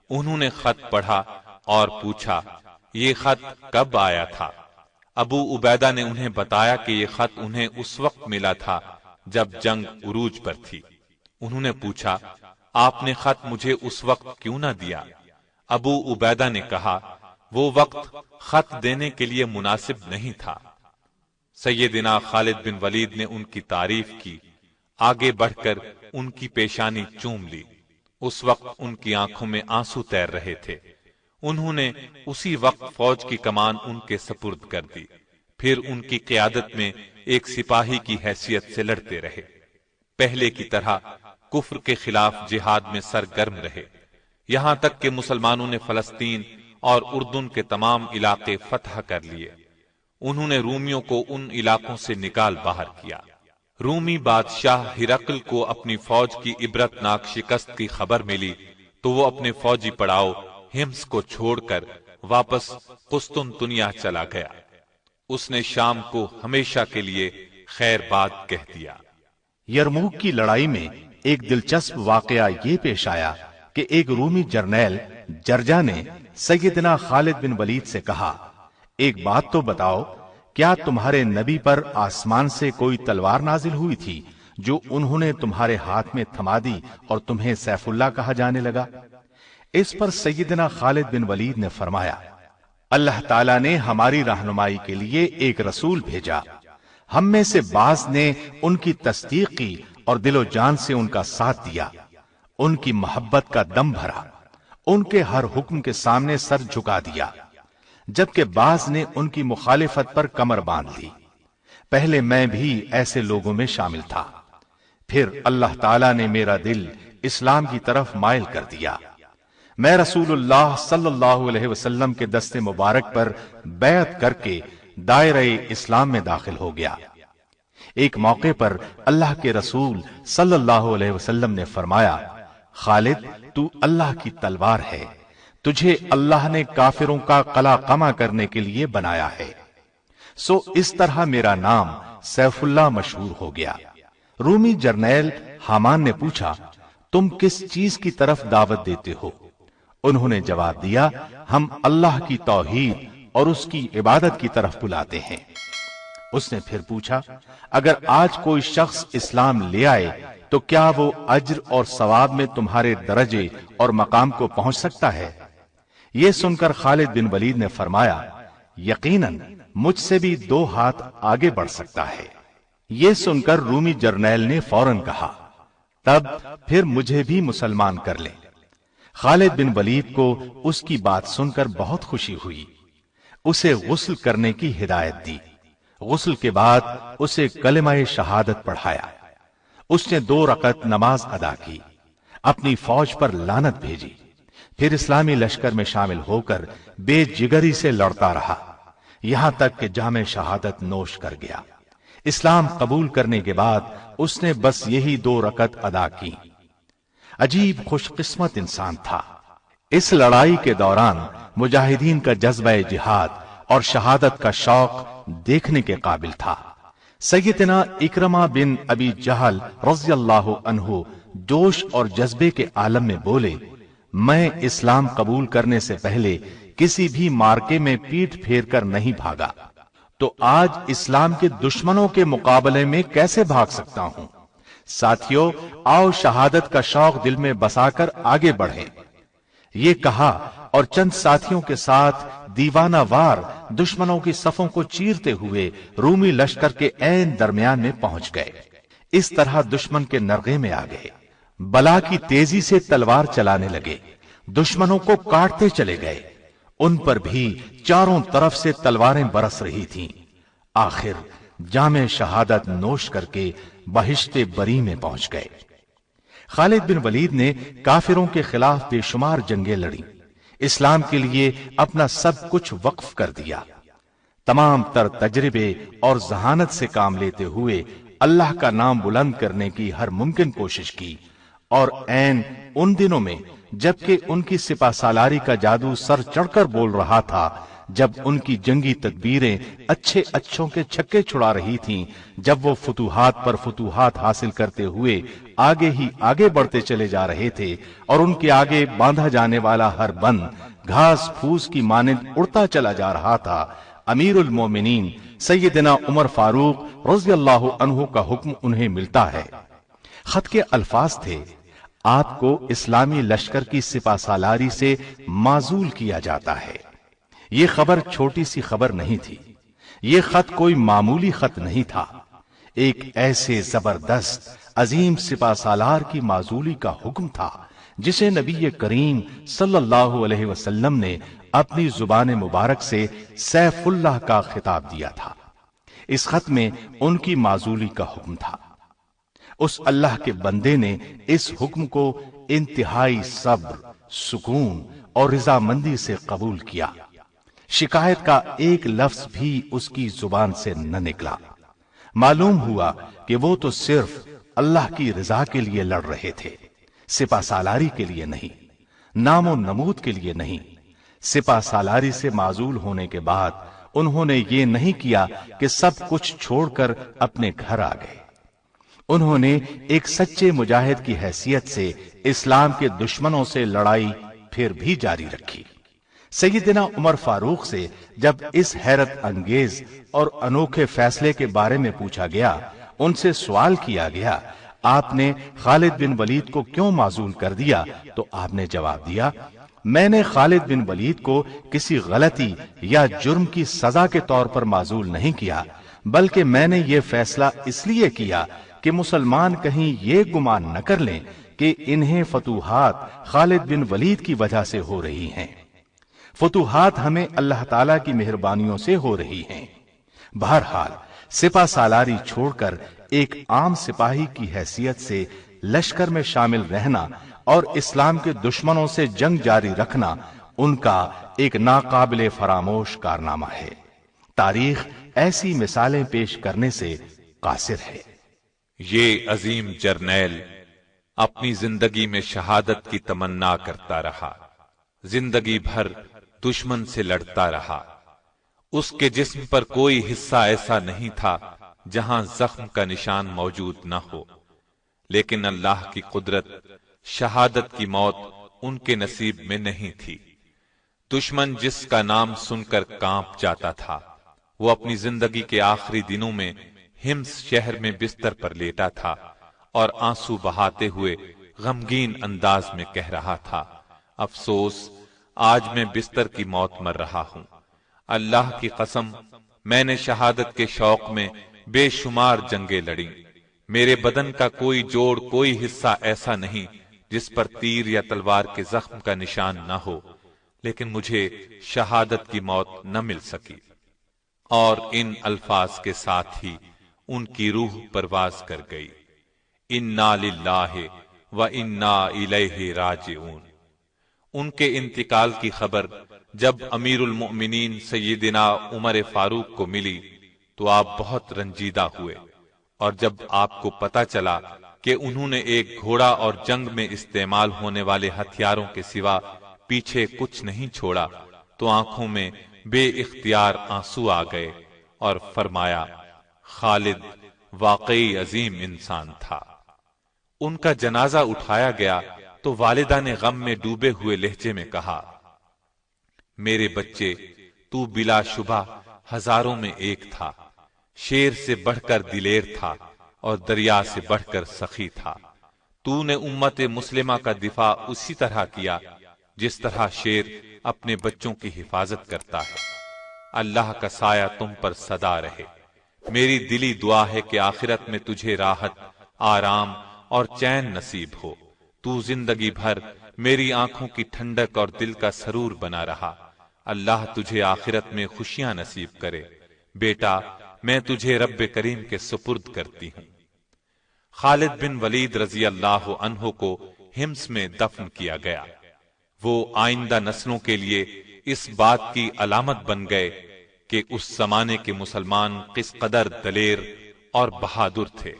S2: انہوں نے خط پڑھا اور پوچھا، یہ خط کب آیا تھا؟ ابو عبیدہ نے انہیں بتایا کہ یہ خط انہیں اس وقت ملا تھا جب جنگ عروج پر تھی۔ انہوں نے پوچھا، آپ نے خط مجھے اس وقت کیوں نہ دیا؟ ابو عبیدہ نے کہا، وہ وقت خط دینے کے لیے مناسب نہیں تھا۔ سیدنا خالد بن ولید نے ان کی تعریف کی، آگے بڑھ کر ان کی پیشانی چوم لی۔ اس وقت ان کی آنکھوں میں آنسو تیر رہے تھے۔ انہوں نے اسی وقت فوج کی کمان ان کے سپرد کر دی، پھر ان کی قیادت میں ایک سپاہی کی حیثیت سے لڑتے رہے۔ پہلے کی طرح کفر کے خلاف جہاد میں سرگرم رہے، یہاں تک کہ مسلمانوں نے فلسطین اور اردن کے تمام علاقے فتح کر لیے۔ انہوں نے رومیوں کو ان علاقوں سے نکال باہر کیا۔ رومی بادشاہ ہرقل کو اپنی فوج کی عبرتناک شکست کی خبر ملی تو وہ اپنے فوجی پڑاؤ ہمس کو چھوڑ کر واپس قسطنطنیہ چلا گیا۔ اس نے شام کو ہمیشہ کے لیے خیر باد کہہ دیا۔
S1: یرموک کی لڑائی میں ایک دلچسپ واقعہ یہ پیش آیا کہ ایک رومی جرنیل جرجا نے سیدنا خالد بن ولید سے کہا، ایک بات تو بتاؤ، کیا تمہارے نبی پر آسمان سے کوئی تلوار نازل ہوئی تھی جو انہوں نے تمہارے ہاتھ میں تھما دی اور تمہیں سیف اللہ کہا جانے لگا؟ اس پر سیدنا خالد بن ولید نے فرمایا، اللہ تعالیٰ نے ہماری رہنمائی کے لیے ایک رسول بھیجا، ہم میں سے بعض نے ان کی تصدیق کی اور دل و جان سے ان کا ساتھ دیا، ان کی محبت کا دم بھرا، ان کے ہر حکم کے سامنے سر جھکا دیا، جبکہ بعض نے ان کی مخالفت پر کمر باندھ لی۔ پہلے میں بھی ایسے لوگوں میں شامل تھا، پھر اللہ تعالیٰ نے میرا دل اسلام کی طرف مائل کر دیا۔ میں رسول اللہ صلی اللہ علیہ وسلم کے دست مبارک پر بیعت کر کے دائرہ اسلام میں داخل ہو گیا۔ ایک موقع پر اللہ کے رسول صلی اللہ علیہ وسلم نے فرمایا، خالد تو اللہ کی تلوار ہے، تجھے اللہ نے کافروں کا قلع قمع کرنے کے لیے بنایا ہے۔ سو اس طرح میرا نام سیف اللہ مشہور ہو گیا۔ رومی جرنیل حامان نے پوچھا، تم کس چیز کی طرف دعوت دیتے ہو؟ انہوں نے جواب دیا، ہم اللہ کی توحید اور اس کی عبادت کی طرف بلاتے ہیں۔ اس نے پھر پوچھا، اگر آج کوئی شخص اسلام لے آئے تو کیا وہ اجر اور ثواب میں تمہارے درجے اور مقام کو پہنچ سکتا ہے؟ یہ سن کر خالد بن ولید نے فرمایا، یقیناً مجھ سے بھی 2 ہاتھ آگے بڑھ سکتا ہے۔ یہ سن کر رومی جرنیل نے فوراً کہا، تب پھر مجھے بھی مسلمان کر لیں۔ خالد بن ولید کو اس کی بات سن کر بہت خوشی ہوئی، اسے غسل کرنے کی ہدایت دی۔ غسل کے بعد اسے کلمہ شہادت پڑھایا۔ اس نے 2 رکعت نماز ادا کی، اپنی فوج پر لعنت بھیجی، پھر اسلامی لشکر میں شامل ہو کر بے جگری سے لڑتا رہا، یہاں تک کہ جام شہادت نوش کر گیا۔ اسلام قبول کرنے کے بعد اس نے بس یہی 2 رکعت ادا کی۔ عجیب خوش قسمت انسان تھا۔ اس لڑائی کے دوران مجاہدین کا جذبہ جہاد اور شہادت کا شوق دیکھنے کے قابل تھا۔ سیدنا اکرمہ بن ابی جہل رضی اللہ عنہ جوش اور جذبے کے عالم میں بولے، میں اسلام قبول کرنے سے پہلے کسی بھی مارکے میں پیٹھ پھیر کر نہیں بھاگا، تو آج اسلام کے دشمنوں کے مقابلے میں کیسے بھاگ سکتا ہوں؟ ساتھیو، آؤ شہادت کا شوق دل میں بسا کر آگے بڑھیں۔ یہ کہا اور چند ساتھیوں کے ساتھ دیوانہ وار دشمنوں کی صفوں کو چیرتے ہوئے رومی لشکر کے عین درمیان میں پہنچ گئے۔ اس طرح دشمن کے نرغے میں آ گئے، بلا کی تیزی سے تلوار چلانے لگے، دشمنوں کو کاٹتے چلے گئے، ان پر بھی چاروں طرف سے تلواریں برس رہی تھیں۔ آخر جام شہادت نوش کر کے بہشت بری میں پہنچ گئے۔ خالد بن ولید نے کافروں کے خلاف بے شمار جنگیں لڑی، اسلام کے لیے اپنا سب کچھ وقف کر دیا۔ تمام تر تجربے اور ذہانت سے کام لیتے ہوئے اللہ کا نام بلند کرنے کی ہر ممکن کوشش کی، اور عین ان دنوں میں جبکہ ان کی سپہ سالاری کا جادو سر چڑھ کر بول رہا تھا، جب ان کی جنگی تدبیریں اچھے اچھوں کے چھکے چھڑا رہی تھیں، جب وہ فتوحات پر فتوحات حاصل کرتے ہوئے آگے ہی آگے بڑھتے چلے جا رہے تھے، اور ان کے آگے باندھا جانے والا ہر بند گھاس پھوس کی مانند اڑتا چلا جا رہا تھا، امیر المومنین سیدنا عمر فاروق رضی اللہ عنہ کا حکم انہیں ملتا ہے۔ خط کے الفاظ تھے، آپ کو اسلامی لشکر کی سپہ سالاری سے معزول کیا جاتا ہے۔ یہ خبر چھوٹی سی خبر نہیں تھی، یہ خط کوئی معمولی خط نہیں تھا، ایک ایسے زبردست عظیم سپہ سالار کی معزولی کا حکم تھا جسے نبی کریم صلی اللہ علیہ وسلم نے اپنی زبان مبارک سے سیف اللہ کا خطاب دیا تھا۔ اس خط میں ان کی معزولی کا حکم تھا۔ اس اللہ کے بندے نے اس حکم کو انتہائی صبر، سکون اور رضامندی سے قبول کیا۔ شکایت کا ایک لفظ بھی اس کی زبان سے نہ نکلا۔ معلوم ہوا کہ وہ تو صرف اللہ کی رضا کے لیے لڑ رہے تھے، سپہ سالاری کے لیے نہیں، نام و نمود کے لیے نہیں۔ سپہ سالاری سے معزول ہونے کے بعد انہوں نے یہ نہیں کیا کہ سب کچھ چھوڑ کر اپنے گھر آ گئے۔ انہوں نے ایک سچے مجاہد کی حیثیت سے اسلام کے دشمنوں سے لڑائی پھر بھی جاری رکھی۔ سیدنا عمر فاروق سے جب اس حیرت انگیز اور انوکھے فیصلے کے بارے میں پوچھا گیا، ان سے سوال کیا گیا، آپ نے خالد بن ولید کو کیوں معزول کر دیا؟ تو آپ نے جواب دیا، میں نے خالد بن ولید کو کسی غلطی یا جرم کی سزا کے طور پر معزول نہیں کیا، بلکہ میں نے یہ فیصلہ اس لیے کیا کہ مسلمان کہیں یہ گمان نہ کر لیں کہ انہیں فتوحات خالد بن ولید کی وجہ سے ہو رہی ہیں۔ فتوحات ہمیں اللہ تعالیٰ کی مہربانیوں سے ہو رہی ہیں۔ بہرحال سپہ سالاری چھوڑ کر ایک عام سپاہی کی حیثیت سے لشکر میں شامل رہنا اور اسلام کے دشمنوں سے جنگ جاری رکھنا ان کا ایک ناقابل فراموش کارنامہ ہے۔ تاریخ ایسی مثالیں پیش کرنے سے قاصر ہے۔
S2: یہ عظیم جرنیل اپنی زندگی میں شہادت کی تمنا کرتا رہا، زندگی بھر دشمن سے لڑتا رہا۔ اس کے جسم پر کوئی حصہ ایسا نہیں تھا جہاں زخم کا نشان موجود نہ ہو، لیکن اللہ کی قدرت شہادت کی موت ان کے نصیب میں نہیں تھی۔ دشمن جس کا نام سن کر کانپ جاتا تھا، وہ اپنی زندگی کے آخری دنوں میں ہمس شہر میں بستر پر لیٹا تھا اور آنسو بہاتے ہوئے غمگین انداز میں کہہ رہا تھا، افسوس، آج میں بستر کی موت مر رہا ہوں۔ اللہ کی قسم، میں نے شہادت کے شوق میں بے شمار جنگیں لڑیں، میرے بدن کا کوئی جوڑ، کوئی حصہ ایسا نہیں جس پر تیر یا تلوار کے زخم کا نشان نہ ہو، لیکن مجھے شہادت کی موت نہ مل سکی۔ اور ان الفاظ کے ساتھ ہی ان کی روح پرواز کر گئی۔ انا للہ و انا الیہ راجعون۔ ان کے انتقال کی خبر جب امیر المؤمنین سیدنا عمر فاروق کو ملی تو آپ بہت رنجیدہ ہوئے، اور جب آپ کو پتہ چلا کہ انہوں نے ایک گھوڑا اور جنگ میں استعمال ہونے والے ہتھیاروں کے سوا پیچھے کچھ نہیں چھوڑا تو آنکھوں میں بے اختیار آنسو آ گئے اور فرمایا، خالد واقعی عظیم انسان تھا۔ ان کا جنازہ اٹھایا گیا تو والدہ نے غم میں ڈوبے ہوئے لہجے میں کہا، میرے بچے، تو بلا شبہ ہزاروں میں ایک تھا، شیر سے بڑھ کر دلیر تھا اور دریا سے بڑھ کر سخی تھا۔ تو نے امت مسلمہ کا دفاع اسی طرح کیا جس طرح شیر اپنے بچوں کی حفاظت کرتا ہے۔ اللہ کا سایہ تم پر سدا رہے۔ میری دلی دعا ہے کہ آخرت میں تجھے راحت، آرام اور چین نصیب ہو۔ تو زندگی بھر میری آنکھوں کی ٹھنڈک اور دل کا سرور بنا رہا۔ اللہ تجھے آخرت میں خوشیاں نصیب کرے۔ بیٹا، میں تجھے رب کریم کے سپرد کرتی ہوں۔ خالد بن ولید رضی اللہ عنہ کو ہمس میں دفن کیا گیا۔ وہ آئندہ نسلوں کے لیے اس بات کی علامت بن گئے کہ اس زمانے کے مسلمان کس قدر دلیر اور بہادر تھے۔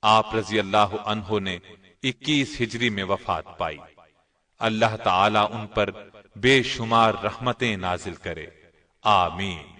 S2: آپ رضی اللہ عنہ نے 21 ہجری میں وفات پائی۔ اللہ تعالی ان پر بے شمار رحمتیں نازل کرے، آمین۔